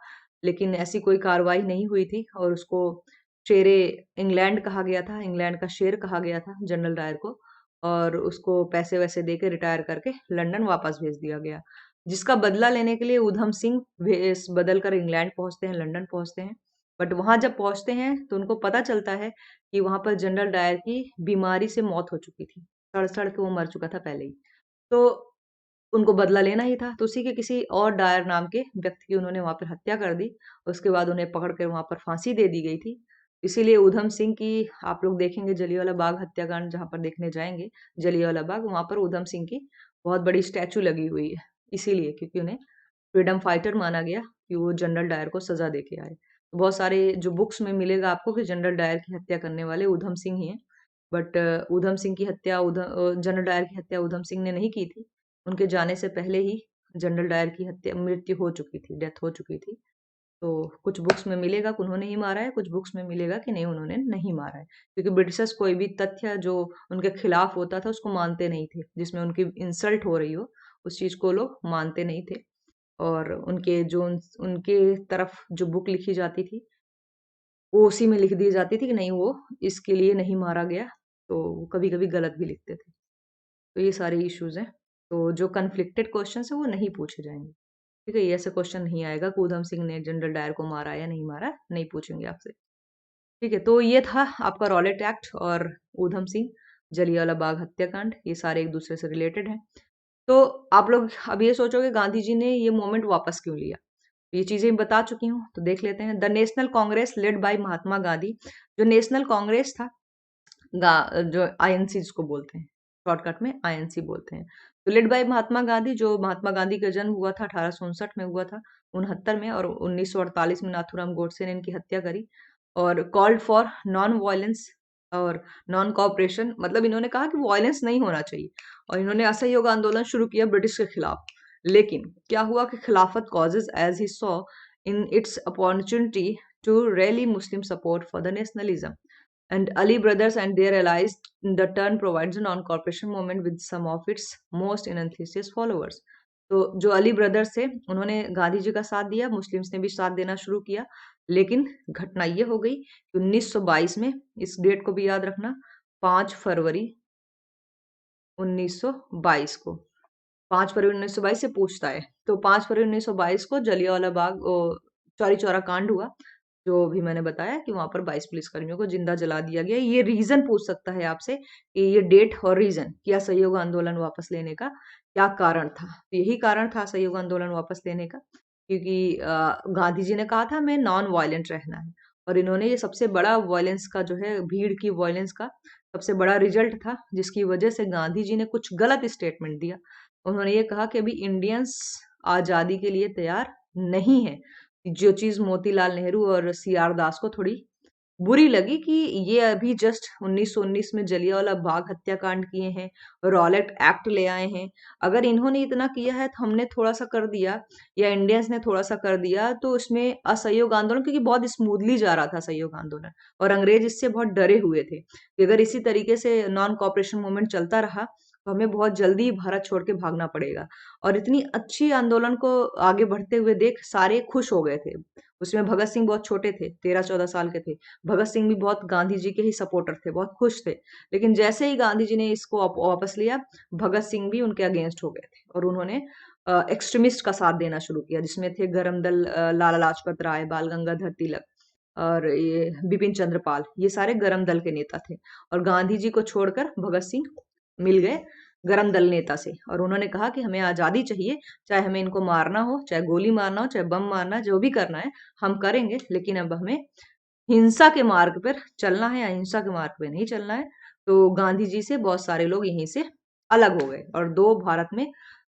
लेकिन ऐसी कोई कार्रवाई नहीं हुई थी, और उसको शेरे इंग्लैंड कहा गया था, इंग्लैंड का शेर कहा गया था जनरल डायर को, और उसको पैसे वैसे देके रिटायर करके लंदन वापस भेज दिया गया। जिसका बदला लेने के लिए उधम सिंह भेष बदल कर इंग्लैंड पहुंचते हैं, लंदन पहुंचते हैं। बट वहां जब पहुंचते हैं तो उनको पता चलता है कि वहां पर जनरल डायर की बीमारी से मौत हो चुकी थी, सड़ सड़ के वो मर चुका था पहले ही। तो उनको बदला लेना ही था, तो उसी के किसी और डायर नाम के व्यक्ति की उन्होंने वहां पर हत्या कर दी। उसके बाद उन्हें पकड़ कर वहां पर फांसी दे दी गई थी। इसीलिए उधम सिंह की, आप लोग देखेंगे जलियांवाला बाग हत्याकांड जहां पर देखने जाएंगे, जलियांवाला बाग, वहां पर उधम सिंह की बहुत बड़ी स्टैचू लगी हुई है, इसीलिए क्योंकि उन्हें फ्रीडम फाइटर माना गया, कि वो जनरल डायर को सजा दे के आए। तो बहुत सारे जो बुक्स में मिलेगा आपको कि जनरल डायर की हत्या करने वाले उधम सिंह ही हैं। बट उधम सिंह की हत्या जनरल डायर की हत्या उधम सिंह ने नहीं की थी। उनके जाने से पहले ही जनरल डायर की हत्या, मृत्यु हो चुकी थी, डेथ हो चुकी थी। तो कुछ बुक्स में मिलेगा कि उन्होंने ही मारा है, कुछ बुक्स में मिलेगा कि नहीं, उन्होंने नहीं मारा है। क्योंकि ब्रिटिशर्स कोई भी तथ्य जो उनके खिलाफ होता था उसको मानते नहीं थे, जिसमें उनकी इंसल्ट हो रही हो उस चीज को लोग मानते नहीं थे। और उनके जो उनके तरफ जो बुक लिखी जाती थी वो उसी में लिख दी जाती थी कि नहीं, वो इसके लिए नहीं मारा गया। तो वो कभी कभी गलत भी लिखते थे। तो ये सारे इश्यूज हैं। तो जो कन्फ्लिक्टेड क्वेश्चन है वो नहीं पूछे जाएंगे। ठीक है, ये ऐसे क्वेश्चन नहीं आएगा कि उधम सिंह ने जनरल डायर को मारा या नहीं मारा, नहीं पूछेंगे आपसे। ठीक है, तो ये था आपका रॉलेट एक्ट और ऊधम सिंह, जलियांवाला बाग हत्याकांड, ये सारे एक दूसरे से रिलेटेड हैं। तो आप लोग अब ये सोचोगे गांधी जी ने ये मोमेंट वापस क्यों लिया। ये चीजें बता चुकी हूँ, तो देख लेते हैं। The national Congress led by Mahatma Gandhi. जो नेशनल कांग्रेस था, जो आईएनसी जिसको बोलते हैं, शॉर्टकट में आईएनसी बोलते हैं, तो लेड बाय महात्मा गांधी, जो महात्मा गांधी का जन्म हुआ था 1859 में हुआ था, 69 में, और 1948 में नाथूराम गोडसे ने इनकी हत्या करी। और कॉल्ड फॉर नॉन वायलेंस और नॉन कॉपरेशन, मतलब इन्होंने कहा कि वायलेंस नहीं होना चाहिए, और इन्होंने असहयोग आंदोलन शुरू किया ब्रिटिश के खिलाफ। लेकिन क्या हुआ कि Khilafat causes as he saw in its opportunity to rally Muslim support for the nationalism, and Ali brothers and their allies in the turn provides a non-cooperation movement with some of its most enthusiast followers। तो जो Ali brothers थे उन्होंने गांधी जी का साथ दिया, Muslims ने भी साथ देना शुरू किया। लेकिन घटना ये हो गई कि 1922 में, इस डेट को भी याद रखना, 5 फरवरी 1922 को, 5 फरवरी 1922 से पूछता है, तो 5 फरवरी 1922 को जलियांवाला बाग चौरी चौरा कांड हुआ, जो भी मैंने बताया कि वहां पर 22 पुलिसकर्मियों को जिंदा जला दिया गया। ये रीजन पूछ सकता है आपसे कि ये डेट और रीजन, कि असहयोग आंदोलन वापस लेने का क्या कारण था। तो यही कारण था असहयोग आंदोलन वापस लेने का, क्योंकि गांधी जी ने कहा था हमें नॉन वायलेंट रहना है, और इन्होंने ये सबसे बड़ा वायलेंस का जो है, भीड़ की वायलेंस का सबसे बड़ा रिजल्ट था, जिसकी वजह से गांधी जी ने कुछ गलत स्टेटमेंट दिया। उन्होंने ये कहा कि अभी इंडियंस आजादी के लिए तैयार नहीं है, जो चीज मोतीलाल नेहरू और सी आर दास को थोड़ी बुरी लगी, कि ये अभी जस्ट 1919 में जलियांवाला बाग हत्याकांड किए हैं, रॉलेट एक्ट ले आए हैं, अगर इन्होंने इतना किया है तो हमने थोड़ा सा कर दिया, या इंडियंस ने थोड़ा सा कर दिया, तो इसमें असहयोग आंदोलन, क्योंकि बहुत स्मूथली जा रहा था असहयोग आंदोलन, और अंग्रेज इससे बहुत डरे हुए थे कि अगर इसी तरीके से नॉन कॉपरेशन मूवमेंट चलता रहा तो हमें बहुत जल्दी भारत छोड़ के भागना पड़ेगा। और इतनी अच्छी आंदोलन को आगे बढ़ते हुए देख सारे खुश हो गए थे। उसमें भगत सिंह बहुत छोटे थे, 13-14 साल के थे। भगत सिंह भी बहुत गांधी जी के ही सपोर्टर थे, बहुत खुश थे। लेकिन जैसे ही गांधी जी ने इसको वापस लिया, भगत सिंह भी उनके अगेंस्ट हो गए थे, और उन्होंने एक्सट्रीमिस्ट का साथ देना शुरू किया, जिसमें थे गरम दल, लाला लाजपत राय, बाल गंगाधर तिलक, और ये बिपिन चंद्र पाल, ये सारे गरम दल के नेता थे। और गांधी जी को छोड़कर भगत सिंह मिल गए गरम दल नेता से, और उन्होंने कहा कि हमें आजादी चाहिए, चाहे हमें इनको मारना हो, चाहे गोली मारना हो, चाहे बम मारना, जो भी करना है हम करेंगे, लेकिन अब हमें हिंसा के मार्ग पर चलना है, अहिंसा के मार्ग पे नहीं चलना है। तो गांधी जी से बहुत सारे लोग यहीं से अलग हो गए, और दो भारत में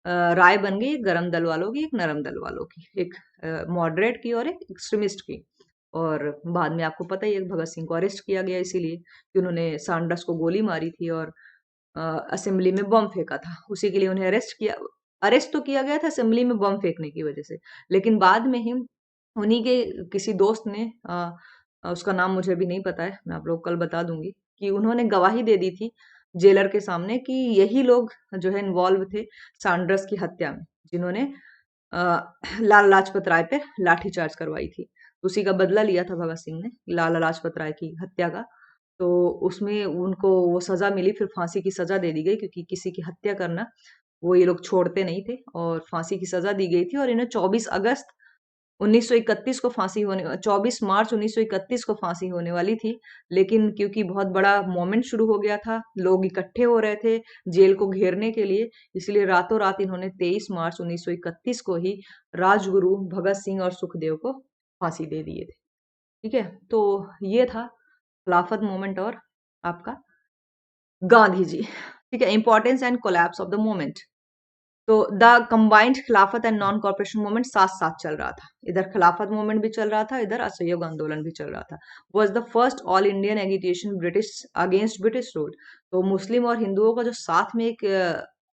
राय बन गई, एक गरम दल वालों की, एक नरम दल वालों की, एक मॉडरेट की और एक एक्सट्रीमिस्ट की। और बाद में आपको पता ही है, भगत सिंह को अरेस्ट किया गया इसीलिए कि उन्होंने सैंडर्स को गोली मारी थी और असेंबली में बम फेंका था, उसी के लिए उन्हें अरेस्ट किया। अरेस्ट तो किया गया था असेंबली में बम फेंकने की वजह से, लेकिन बाद में ही उन्हीं के किसी दोस्त ने, उसका नाम मुझे अभी नहीं पता है, मैं आप लोग कल बता दूंगी, कि उन्होंने गवाही दे दी थी जेलर के सामने कि यही लोग जो है इन्वॉल्व थे सैंडर्स की हत्या में, जिन्होंने लाला लाजपत राय पे लाठीचार्ज करवाई थी। उसी का बदला लिया था भगत सिंह ने लाला लाजपत राय की हत्या का। तो उसमें उनको वो सजा मिली, फिर फांसी की सजा दे दी गई, क्योंकि किसी की हत्या करना वो ये लोग छोड़ते नहीं थे, और फांसी की सजा दी गई थी। और इन्हें 24 अगस्त 1931 को फांसी होने 24 मार्च 1931 को फांसी होने वाली थी, लेकिन क्योंकि बहुत बड़ा मोमेंट शुरू हो गया था, लोग इकट्ठे हो रहे थे जेल को घेरने के लिए, इसलिए रातों रात इन्होंने 23 मार्च 1931 को ही राजगुरु भगत सिंह और सुखदेव को फांसी दे दिए थे। ठीक है, तो ये था खिलाफत मोमेंट और आपका गांधी जी। ठीक है, importance and collapse of the moment. तो द कंबाइंड खिलाफत एंड नॉन कॉपरेशन मूवमेंट साथ साथ चल रहा था, इधर खिलाफत मूवमेंट भी चल रहा था, इधर असहयोग आंदोलन भी चल रहा था। Was the first all Indian agitation British against British rule. तो मुस्लिम और हिंदुओं का जो साथ में एक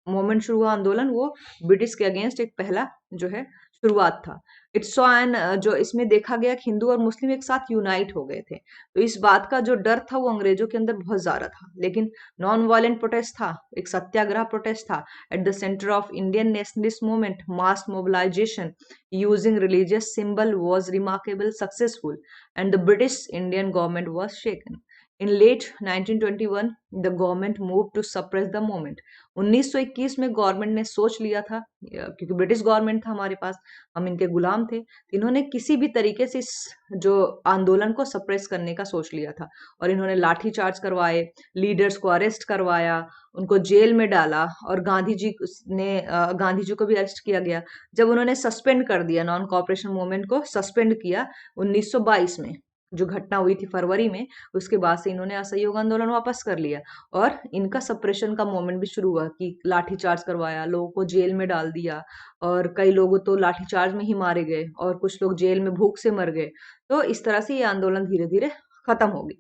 मूवमेंट शुरू हुआ, आंदोलन, वो ब्रिटिश के अगेंस्ट एक पहला जो है शुरुआत था। इट्स सॉ एन, जो इसमें देखा गया कि हिंदू और मुस्लिम एक साथ यूनाइट हो गए थे, तो इस बात का जो डर था वो अंग्रेजों के अंदर बहुत ज्यादा था। लेकिन नॉन वायलेंट प्रोटेस्ट था, एक सत्याग्रह प्रोटेस्ट था। At the center of Indian nationalist movement, mass mobilization using religious symbol was remarkably successful, and the British Indian government was shaken. In late 1921 the government move to suppress the movement. 1921 में government ने सोच लिया था, क्योंकि British government था हमारे पास, हम इनके गुलाम थे, इन्होंने किसी भी तरीके से इस जो आंदोलन को सप्रेस करने का सोच लिया था, और इन्होंने लाठी चार्ज करवाए, लीडर्स को अरेस्ट करवाया, उनको जेल में डाला, और गांधी जी को भी अरेस्ट किया गया। जब उन्होंने सस्पेंड कर दिया, नॉन कॉपरेशन मूवमेंट को सस्पेंड किया 1922 में, जो घटना हुई थी फरवरी में, उसके बाद से इन्होंने असहयोग आंदोलन वापस कर लिया, और इनका सप्रेशन का मोमेंट भी शुरू हुआ कि लाठी चार्ज करवाया, लोगों को जेल में डाल दिया, और कई लोग तो लाठी चार्ज में ही मारे गए, और कुछ लोग जेल में भूख से मर गए। तो इस तरह से ये आंदोलन धीरे धीरे खत्म हो गई,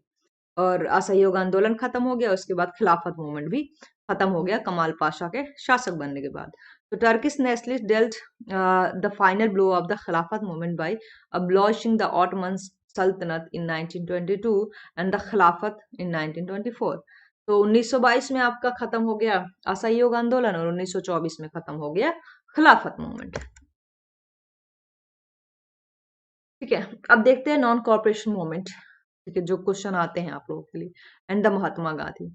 और असहयोग आंदोलन खत्म हो गया, उसके बाद खिलाफत मूवमेंट भी खत्म हो गया कमाल पाशा के शासक बनने के बाद। तो Turkish nationalist dealt the final blow of the Khilafat movement by abolishing the Ottoman sultanate in 1922 and the खिलाफत इन 1924। तो 1922 में आपका खत्म हो गया असहयोग आंदोलन, और 1924 में खत्म हो गया खिलाफत मूवमेंट। ठीक है, अब देखते हैं नॉन कॉर्पोरेशन मूवमेंट। ठीक है, जो क्वेश्चन आते हैं आप लोगों के लिए। And the Mahatma Gandhi.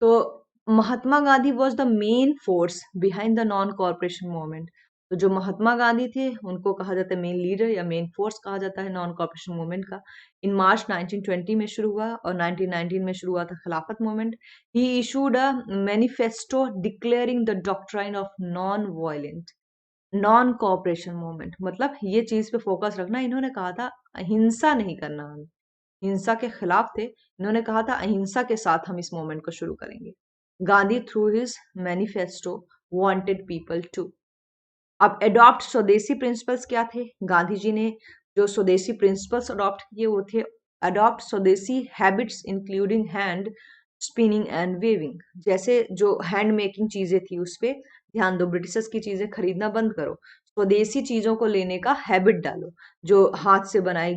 तो Mahatma Gandhi was the main force behind the non corporation movement. तो जो महात्मा गांधी थे उनको कहा जाता है मेन लीडर या मेन फोर्स कहा जाता है नॉन कॉर्पोरेशन मूवमेंट का। इन मार्च 1920 में शुरू हुआ, और 1919 में शुरू हुआ था खिलाफत movement. He issued a manifesto declaring the doctrine of non violent non cooperation movement. मतलब ये चीज पे फोकस रखना, इन्होंने कहा था अहिंसा नहीं करना, हम हिंसा के खिलाफ थे, इन्होंने कहा था अहिंसा के साथ हम इस मूवमेंट को शुरू करेंगे। Gandhi through his manifesto wanted people to अब अडॉप्ट स्वदेशी प्रिंसिपल्स। क्या थे गांधी जी ने जो स्वदेशी प्रिंसिपल्स अडॉप्ट किए, वो थे adopt swadeshi habits including hand spinning and weaving. जैसे जो हैंड मेकिंग चीजें थी उस पे ध्यान दो, ब्रिटिशर्स की चीजें खरीदना बंद करो, स्वदेशी चीजों को लेने का हैबिट डालो, जो हाथ से बनाई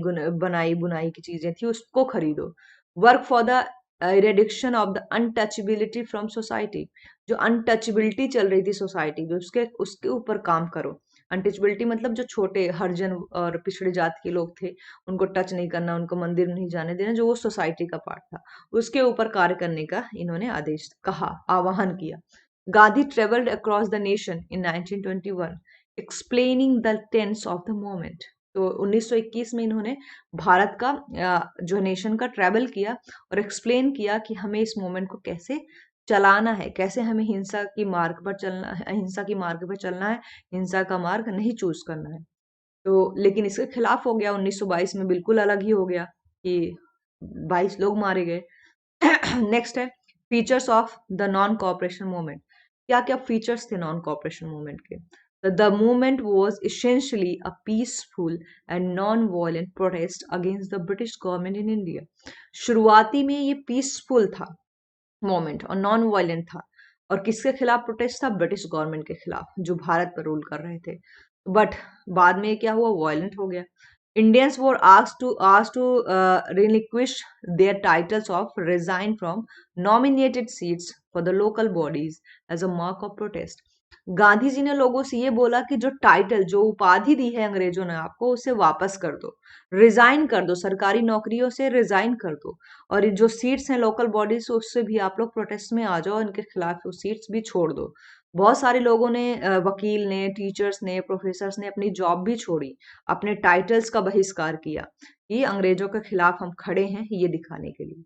बुनाई की चीजें थी उसको खरीदो। Work for the eradication of the untouchability from society. जो अनटचेबिलिटी चल रही थी सोसाइटी में उसके उसके ऊपर काम करो। अनटचेबिलिटी मतलब जो छोटे हरिजन और पिछड़े जाति के लोग थे उनको टच नहीं करना, उनको मंदिर नहीं जाने देना, जो वो सोसाइटी का पार्ट था, उसके ऊपर कार्य करने का इन्होंने आदेश कहा, आह्वान किया। Gandhi travelled across the nation in 1921 explaining the tense of the moment. तो 1921 में इन्होंने भारत का जो नेशन का ट्रेवल किया और एक्सप्लेन किया कि हमें इस मोमेंट को कैसे चलाना है, कैसे हमें हिंसा की मार्ग पर चलना है, अहिंसा की मार्ग पर चलना है, हिंसा का मार्ग नहीं चूज करना है। तो लेकिन इसके खिलाफ हो गया 1922 में, बिल्कुल अलग ही हो गया कि 22 लोग मारे गए। नेक्स्ट है features of the non cooperation movement. क्या क्या फीचर्स थे नॉन कॉपरेशन मूवमेंट के? The movement was essentially a peaceful and non violent protest against the British government in India. शुरुआती में ये पीसफुल था मोमेंट और नॉन वायलेंट था, और किसके खिलाफ प्रोटेस्ट था? ब्रिटिश गवर्नमेंट के खिलाफ जो भारत पर रूल कर रहे थे। बट बाद में क्या हुआ? वायलेंट हो गया। Indians were asked to relinquish their titles of resign from nominated seats for the local bodies as a mark of protest। Gandhi ji ने लोगों से ये बोला कि जो टाइटल, जो उपाधि दी है अंग्रेजों ने आपको, उसे वापस कर दो, रिजाइन कर दो, सरकारी नौकरियों से रिजाइन कर दो, और ये जो सीट्स हैं लोकल बॉडीज उससे भी आप लोग प्रोटेस्ट में आ जाओ, इनके खिलाफ वो सीट्स भी छोड़ दो। बहुत सारे लोगों ने, वकील ने, टीचर्स ने, प्रोफेसर्स ने अपनी जॉब भी छोड़ी, अपने टाइटल्स का बहिष्कार किया कि अंग्रेजों के खिलाफ हम खड़े हैं, ये दिखाने के लिए।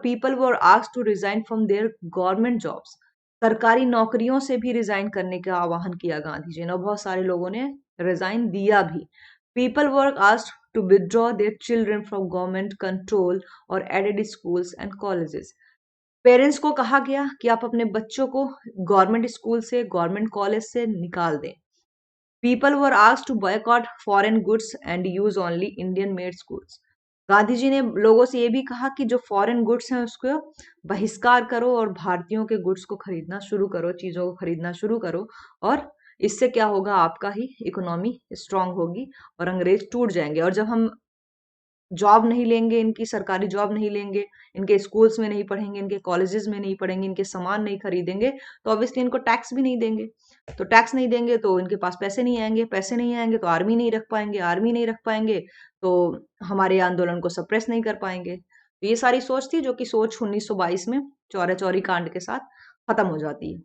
People were asked to resign from their government jobs. सरकारी नौकरियों से भी रिजाइन करने का आह्वान किया गांधी जी ने, और बहुत सारे लोगों ने रिजाइन दिया भी। People were asked to withdraw their children from government control और aided schools and colleges. Parents को कहा गया कि आप अपने बच्चों को गवर्नमेंट स्कूल से, गवर्नमेंट कॉलेज से निकाल दें। People were asked to boycott foreign goods and use only Indian made schools. Gandhi ji ने लोगों से ये भी कहा कि जो फॉरेन गुड्स हैं उसको बहिष्कार करो और भारतीयों के गुड्स को खरीदना शुरू करो, चीजों को खरीदना शुरू करो, और इससे क्या होगा? आपका ही इकोनॉमी स्ट्रांग होगी और अंग्रेज टूट जाएंगे। और जब हम जॉब नहीं लेंगे, इनकी सरकारी जॉब नहीं लेंगे, इनके स्कूल्स में नहीं पढ़ेंगे, इनके कॉलेजेस में नहीं पढ़ेंगे, इनके सामान नहीं खरीदेंगे, तो ऑब्वियसली इनको टैक्स भी नहीं देंगे। तो टैक्स नहीं देंगे तो इनके पास पैसे नहीं आएंगे, पैसे नहीं आएंगे तो आर्मी नहीं रख पाएंगे, आर्मी नहीं रख पाएंगे तो हमारे आंदोलन को सप्रेस नहीं कर पाएंगे। तो ये सारी सोच थी, जो कि सोच 1922 में चौरा चौरी कांड के साथ खत्म हो जाती है।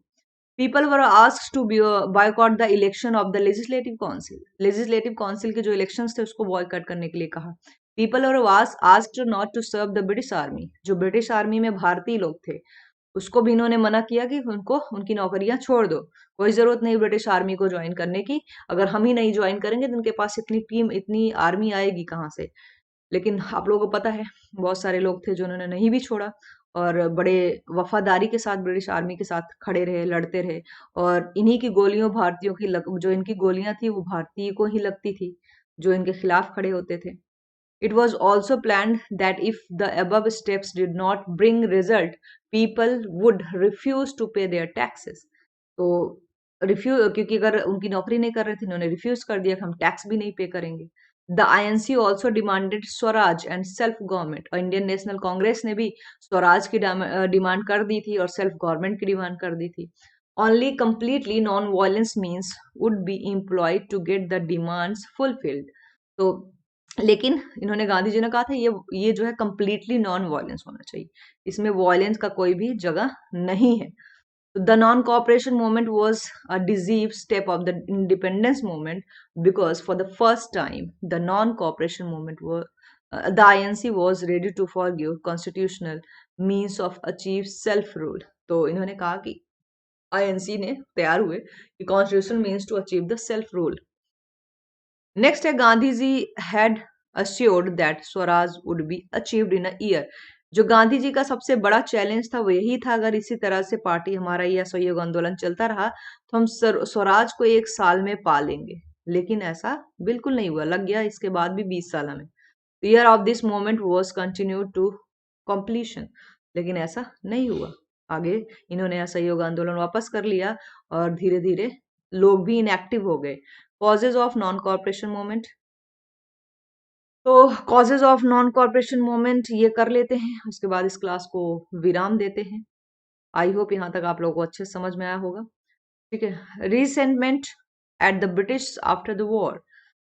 People were asked to boycott the election of the legislative council. Legislative council के जो इलेक्शंस थे उसको बॉयकॉट करने के लिए कहा। People were asked not to serve the British army. जो ब्रिटिश आर्मी में भारतीय लोग थे उसको भी इन्होंने मना किया कि उनको उनकी नौकरियां छोड़ दो, कोई जरूरत नहीं ब्रिटिश आर्मी को ज्वाइन करने की, अगर हम ही नहीं ज्वाइन करेंगे तो उनके पास इतनी टीम इतनी आर्मी आएगी कहाँ से। लेकिन आप लोगों को पता है बहुत सारे लोग थे जिन्होंने नहीं भी छोड़ा और बड़े वफादारी के साथ ब्रिटिश आर्मी के साथ खड़े रहे, लड़ते रहे। और इन्हीं की गोलियों भारतीयों की जो इनकी गोलियां थी वो भारतीय को ही लगती थी जो इनके खिलाफ खड़े होते थे। It was also planned that if the above steps did not bring result, people would refuse to pay their taxes. तो रिफ्यूज, क्योंकि अगर उनकी नौकरी नहीं कर रहे थे इन्होंने रिफ्यूज कर दिया कि हम टैक्स भी नहीं पे करेंगे। The INC also demanded Swaraj and self government. और इंडियन नेशनल कांग्रेस ने भी स्वराज की डिमांड कर दी थी और सेल्फ गवर्नमेंट की डिमांड कर दी थी। Only completely non violence means would be employed to get the demands fulfilled. तो लेकिन इन्होंने, गांधी जी ने कहा था ये जो है कंप्लीटली नॉन वायलेंस होना चाहिए, इसमें वायलेंस का कोई भी जगह नहीं है। The non-cooperation movement was a decisive step of the independence movement because for the first time the non-cooperation movement the INC was ready to forgive constitutional means of achieve self-rule। तो इन्होंने कहा कि INC ने तैयार हुए कि constitutional means to achieve the self-rule। Next है, Gandhi ji had assured that swaraj would be achieved in a year। जो गांधी जी का सबसे बड़ा चैलेंज था वो यही था, अगर इसी तरह से पार्टी हमारा यह असहयोग आंदोलन चलता रहा तो हम स्वराज को 1 साल में पा लेंगे। लेकिन ऐसा बिल्कुल नहीं हुआ, लग गया इसके बाद भी 20 साल में। Year of this moment was continued to completion. लेकिन ऐसा नहीं हुआ, आगे इन्होंने असहयोग आंदोलन वापस कर लिया और धीरे धीरे लोग भी इनएक्टिव हो गए। Causes of non corporation movement. तो causes of non corporation movement ये कर लेते हैं, उसके बाद इस क्लास को विराम देते हैं। आई होप यहाँ तक आप लोगों को अच्छे से समझ में आया होगा। ठीक है। Resentment at the British after the war.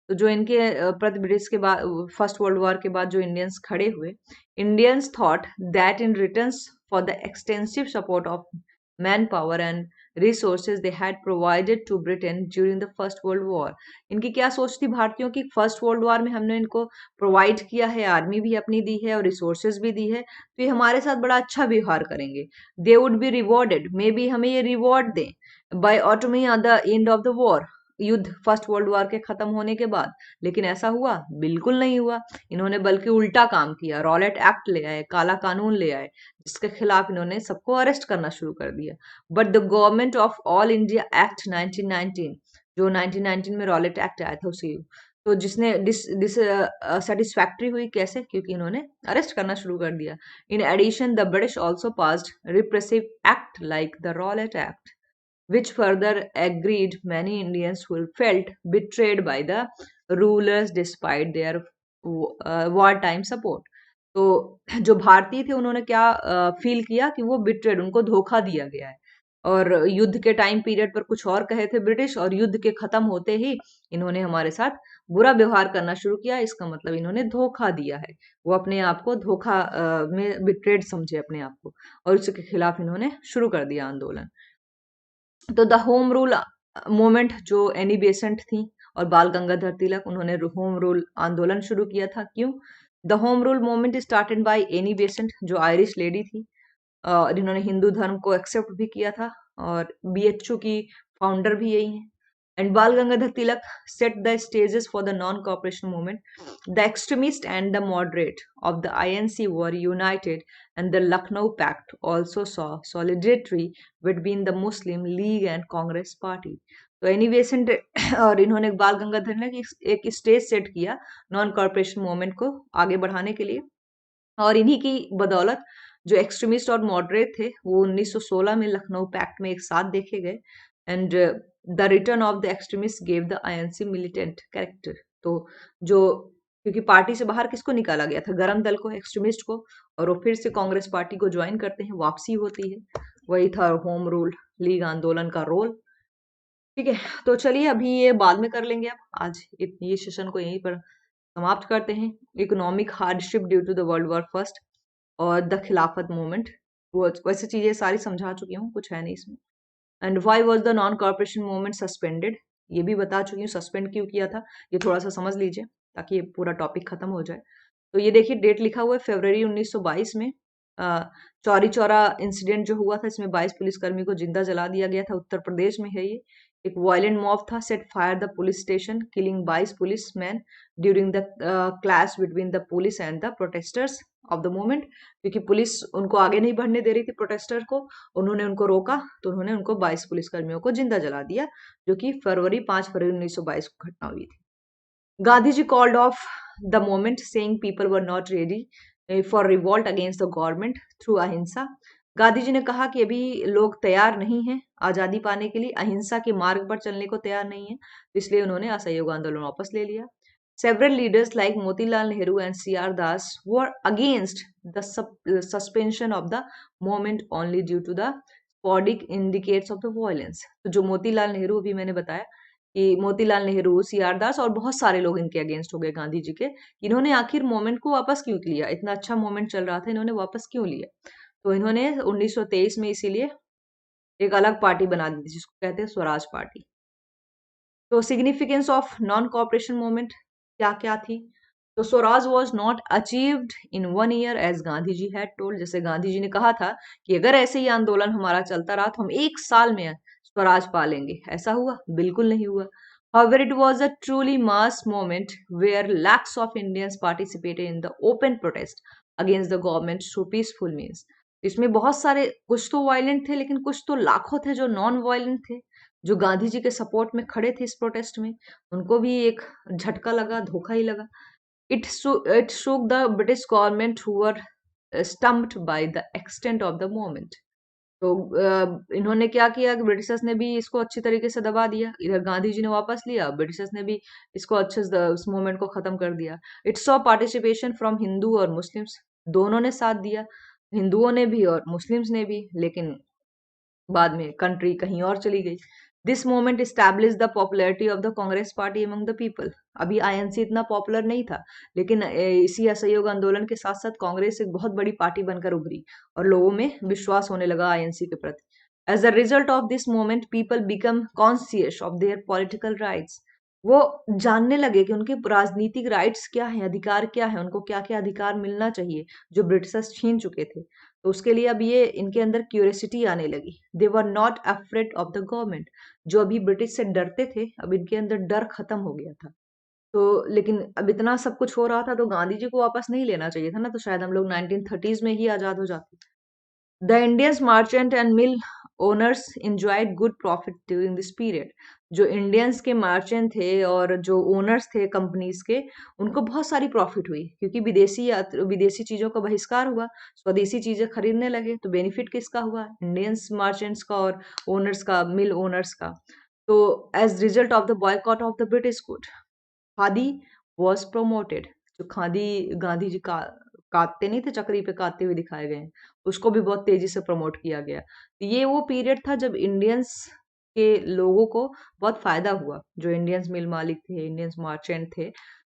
तो जो इनके प्रति ब्रिटिश के बाद, फर्स्ट वर्ल्ड वॉर के बाद जो इंडियंस खड़े हुए, Indians thought that in return for the extensive support of man power and resources they had provided to Britain during the first world war. इनकी क्या सोच थी भारतीयों की, फर्स्ट वर्ल्ड वॉर में हमने इनको प्रोवाइड किया है, आर्मी भी अपनी दी है और रिसोर्सेज भी दी है, तो ये हमारे साथ बड़ा अच्छा व्यवहार करेंगे। They would be rewarded, may be हमें ये रिवॉर्ड दें by autonomy at the end of the war, युद्ध फर्स्ट वर्ल्ड वॉर के खत्म होने के बाद। लेकिन ऐसा हुआ बिल्कुल नहीं हुआ। इन्होंने बल्कि उल्टा काम किया, रॉलेट एक्ट ले आए, काला कानून ले आए, जिसके खिलाफ इन्होंने सबको अरेस्ट करना शुरू कर दिया। But the government of all India act 1919, जो 1919 में रॉलेट एक्ट आया था उसी, तो जिसने सेटिस्फैक्ट्री हुई, कैसे, क्योंकि इन्होंने अरेस्ट करना शुरू कर दिया। In addition the British also passed repressive act like the Rowlatt act, which further aggrieved many Indians who felt betrayed by the rulers despite their wartime support। तो जो भारतीय थे उन्होंने क्या फील किया कि वो बिट्रेड, उनको धोखा दिया गया है। और युद्ध के टाइम पीरियड पर कुछ और कहे थे ब्रिटिश, और युद्ध के खत्म होते ही इन्होंने हमारे साथ बुरा व्यवहार करना शुरू किया। इसका मतलब इन्होंने धोखा दिया है, वो अपने आप को धोखा में बिट्रेड समझे अपने आप को, और उसके खिलाफ इन्होंने शुरू कर दिया आंदोलन। तो द होम रूल मूवमेंट, जो एनी बेसेंट थी और बाल गंगाधर तिलक, उन्होंने होम रूल आंदोलन शुरू किया था। क्यों? The home rule movement started by Annie Besant, जो आयरिश लेडी थी, और इन्होंने हिंदू धर्म को एक्सेप्ट भी किया था, और बीएचयू की फाउंडर भी यही है। And Bal Gangadhar Tilak set the stages for the non-cooperation movement. The extremists and the moderate of the INC were united, and the Lucknow Pact also saw solidarity between the Muslim League and Congress Party. तो Annie Besant और इन्होंने बाल गंगाधर ने एक stage set किया non corporation movement को आगे बढ़ाने के लिए, और इन्हीं की बदौलत जो एक्सट्रीमिस्ट और मॉडरेट थे वो 1916 में लखनऊ पैक्ट में एक साथ देखे गए। And the return of the extremist gave the INC militant character. तो जो, क्योंकि पार्टी से बाहर किसको निकाला गया था, गरम दल को, एक्सट्रीमिस्ट को, और वो फिर से कांग्रेस पार्टी को ज्वाइन करते हैं, वापसी होती है। वही था होम रूल लीग आंदोलन का रोल। ठीक है, तो चलिए अभी ये बाद में कर लेंगे। अब आज ये सेशन को यहीं पर समाप्त करते हैं। Economic hardship due to the world war first. और द खिलाफत मूवमेंट। वो वैसे चीजें सारी समझा चुकी हूँ, कुछ है नहीं इसमें। And why was the non corporation movement suspended, ये भी बता चुकी हूँ, सस्पेंड क्यों किया था, ये थोड़ा सा समझ लीजिए ताकि ये पूरा टॉपिक खत्म हो जाए। तो ये देखिए डेट लिखा हुआ है फरवरी 1922 में। चौरी चौरा इंसिडेंट जो हुआ था, इसमें 22 पुलिसकर्मी को जिंदा जला दिया गया था, उत्तर प्रदेश में है ये। एक वायलेंट मॉब था, set fire the police station, killing 22 policeman during the clash between the police and the protesters of the movement. क्योंकि पुलिस उनको आगे नहीं बढ़ने दे रही थी प्रोटेस्टर को, उन्होंने उनको रोका, तो उन्होंने उनको 22 पुलिसकर्मियों को जिंदा जला दिया, जो कि 5 फरवरी 1922 को घटना हुई थी। Gandhi ji called off the moment saying people were not ready for revolt against the government through ahimsa. Gandhi ji ने कहा कि अभी लोग तैयार नहीं हैं आजादी पाने के लिए, अहिंसा के मार्ग पर चलने को तैयार नहीं है, इसलिए उन्होंने असहयोग आंदोलन वापस ले लिया। Several leaders like Motilal Nehru and C.R. Das were against the suspension of the movement only due to the sporadic indicates of the violence। तो जो मोतीलाल नेहरू अभी मैंने बताया कि मोतीलाल नेहरू, सी आर दास और बहुत सारे लोग इनके अगेंस्ट हो गए गांधी जी के, इन्होंने आखिर मोमेंट को वापस क्यों लिया, इतना अच्छा मोमेंट चल रहा था, इन्होंने वापस क्यों लिया। तो इन्होंने 1923 में इसीलिए एक अलग पार्टी बना दी थी जिसको कहते हैं स्वराज पार्टी। तो significance of non cooperation movement क्या क्या थी। तो Swaraj was not achieved in 1 year as Gandhi ji had told. जैसे गांधी जी ने कहा था कि अगर ऐसे ही आंदोलन हमारा चलता रहा तो हम 1 साल में स्वराज पा लेंगे, ऐसा हुआ बिल्कुल नहीं हुआ। However, it was a truly mass movement where lakhs of Indians participated in the open protest against the government through peaceful means। इसमें बहुत सारे, कुछ तो वायलेंट थे लेकिन कुछ तो लाखों थे जो नॉन वायलेंट थे, जो गांधी जी के सपोर्ट में खड़े थे इस प्रोटेस्ट में। उनको भी एक झटका लगा, धोखा ही लगा। It shook the British government who were stumped by the extent of the moment। तो इन्होंने क्या किया कि ब्रिटिशर्स ने भी इसको अच्छी तरीके से दबा दिया, इधर गांधी जी ने वापस लिया, ब्रिटिशर्स ने भी इसको अच्छे से उस मूवमेंट को खत्म कर दिया। It's saw participation from Hindu और मुस्लिम्स, दोनों ने साथ दिया, हिंदुओं ने भी और मुस्लिम्स ने भी, लेकिन बाद में कंट्री कहीं और चली गई। This moment establish the popularity of the Congress party among the people. अभी आईएनसी इतना पॉपुलर नहीं था, लेकिन इसी असहयोग आंदोलन के साथ साथ कांग्रेस एक बहुत बड़ी पार्टी बनकर उभरी और लोगों में विश्वास होने लगा आईएनसी के प्रति। As a result of this moment people become conscious of their political rights. वो जानने लगे कि उनके राजनीतिक राइट्स क्या है, अधिकार क्या है, उनको क्या क्या अधिकार मिलना चाहिए जो ब्रिटिशर्स छीन चुके थे। तो उसके लिए अब ये इनके अंदर क्यूरियोसिटी आने लगी। They were not afraid of the government. जो अभी ब्रिटिश से डरते थे, अब इनके अंदर डर खत्म हो गया था। तो लेकिन अब इतना सब कुछ हो रहा था तो गांधी जी को वापस नहीं लेना चाहिए था ना, तो शायद हम लोग 1930s में ही आजाद हो जाते। The Indians merchant and mill owners enjoyed good profit during this period। जो इंडियंस के मर्चेंट थे और जो ओनर्स थे कंपनीज के, उनको बहुत सारी प्रॉफिट हुई क्योंकि विदेशी चीजों का बहिष्कार हुआ, स्वदेशी चीजें खरीदने लगे, तो बेनिफिट किसका हुआ, इंडियंस मर्चेंट्स का और ओनर्स का, मिल ओनर्स का। तो as result of the boycott of the British good, khadi was promoted. जो खादी गांधी जी का काटते नहीं थे, चक्री पे काटते हुए दिखाए गए हैं, उसको भी बहुत तेजी से प्रमोट किया गया। तो ये वो पीरियड था जब इंडियंस के लोगों को बहुत फायदा हुआ, जो इंडियंस मिल मालिक थे, इंडियंस मर्चेंट थे।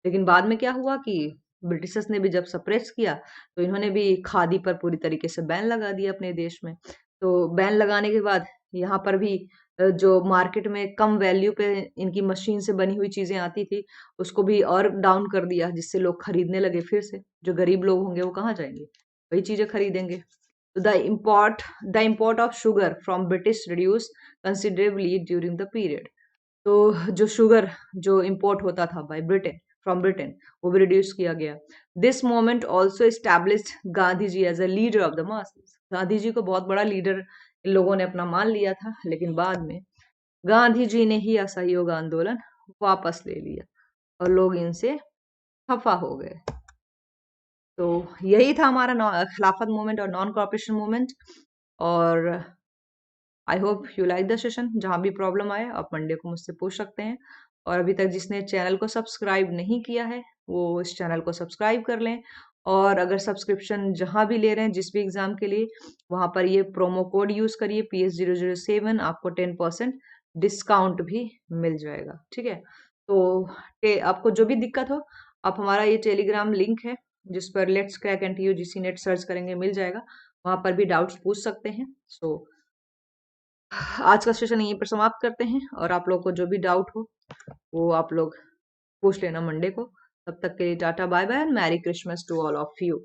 लेकिन बाद में क्या हुआ कि ब्रिटिशर्स ने भी जब सप्रेस किया तो इन्होंने भी खादी पर पूरी तरीके से बैन लगा दिया अपने देश में। तो बैन लगाने के बाद यहाँ पर भी जो मार्केट में कम वैल्यू पे इनकी मशीन से बनी हुई चीजें आती थी, उसको भी और डाउन कर दिया, जिससे लोग खरीदने लगे फिर से। जो गरीब लोग होंगे वो कहाँ जाएंगे, वही चीजें खरीदेंगे। तो the import of sugar from British reduce considerably during the period. तो जो शुगर जो इम्पोर्ट होता था बाय ब्रिटेन, फ्रॉम ब्रिटेन, वो भी रिड्यूस किया गया। This moment also established Gandhi ji as a leader of the masses. Gandhi ji को बहुत बड़ा लीडर इन लोगों ने अपना मान लिया था, लेकिन बाद में गांधी जी ने ही असहयोग आंदोलन वापस ले लिया और लोग इनसे खफा हो गए। तो यही था हमारा खिलाफत मूवमेंट और नॉन कॉपरेशन मूवमेंट। और I hope you like the session. जहां भी प्रॉब्लम आए आप मंडे को मुझसे पूछ सकते हैं। और अभी तक जिसने चैनल को सब्सक्राइब नहीं किया है वो इस चैनल को सब्सक्राइब कर लें। और अगर सब्सक्रिप्शन जहां भी ले रहे हैं जिस भी एग्जाम के लिए, वहां पर ये प्रोमो कोड यूज करिए PS007, आपको 10% डिस्काउंट भी मिल जाएगा। ठीक है, तो आपको जो भी दिक्कत हो, आप हमारा ये टेलीग्राम लिंक है जिस पर let's crack NTU GC net search करेंगे मिल जाएगा, वहां पर भी डाउट्स पूछ सकते हैं। सो आज का सेशन यहीं पर समाप्त करते हैं, और आप लोग को जो भी डाउट हो वो आप लोग पूछ लेना मंडे को। तब तक के लिए tata bye bye and merry Christmas to all of you.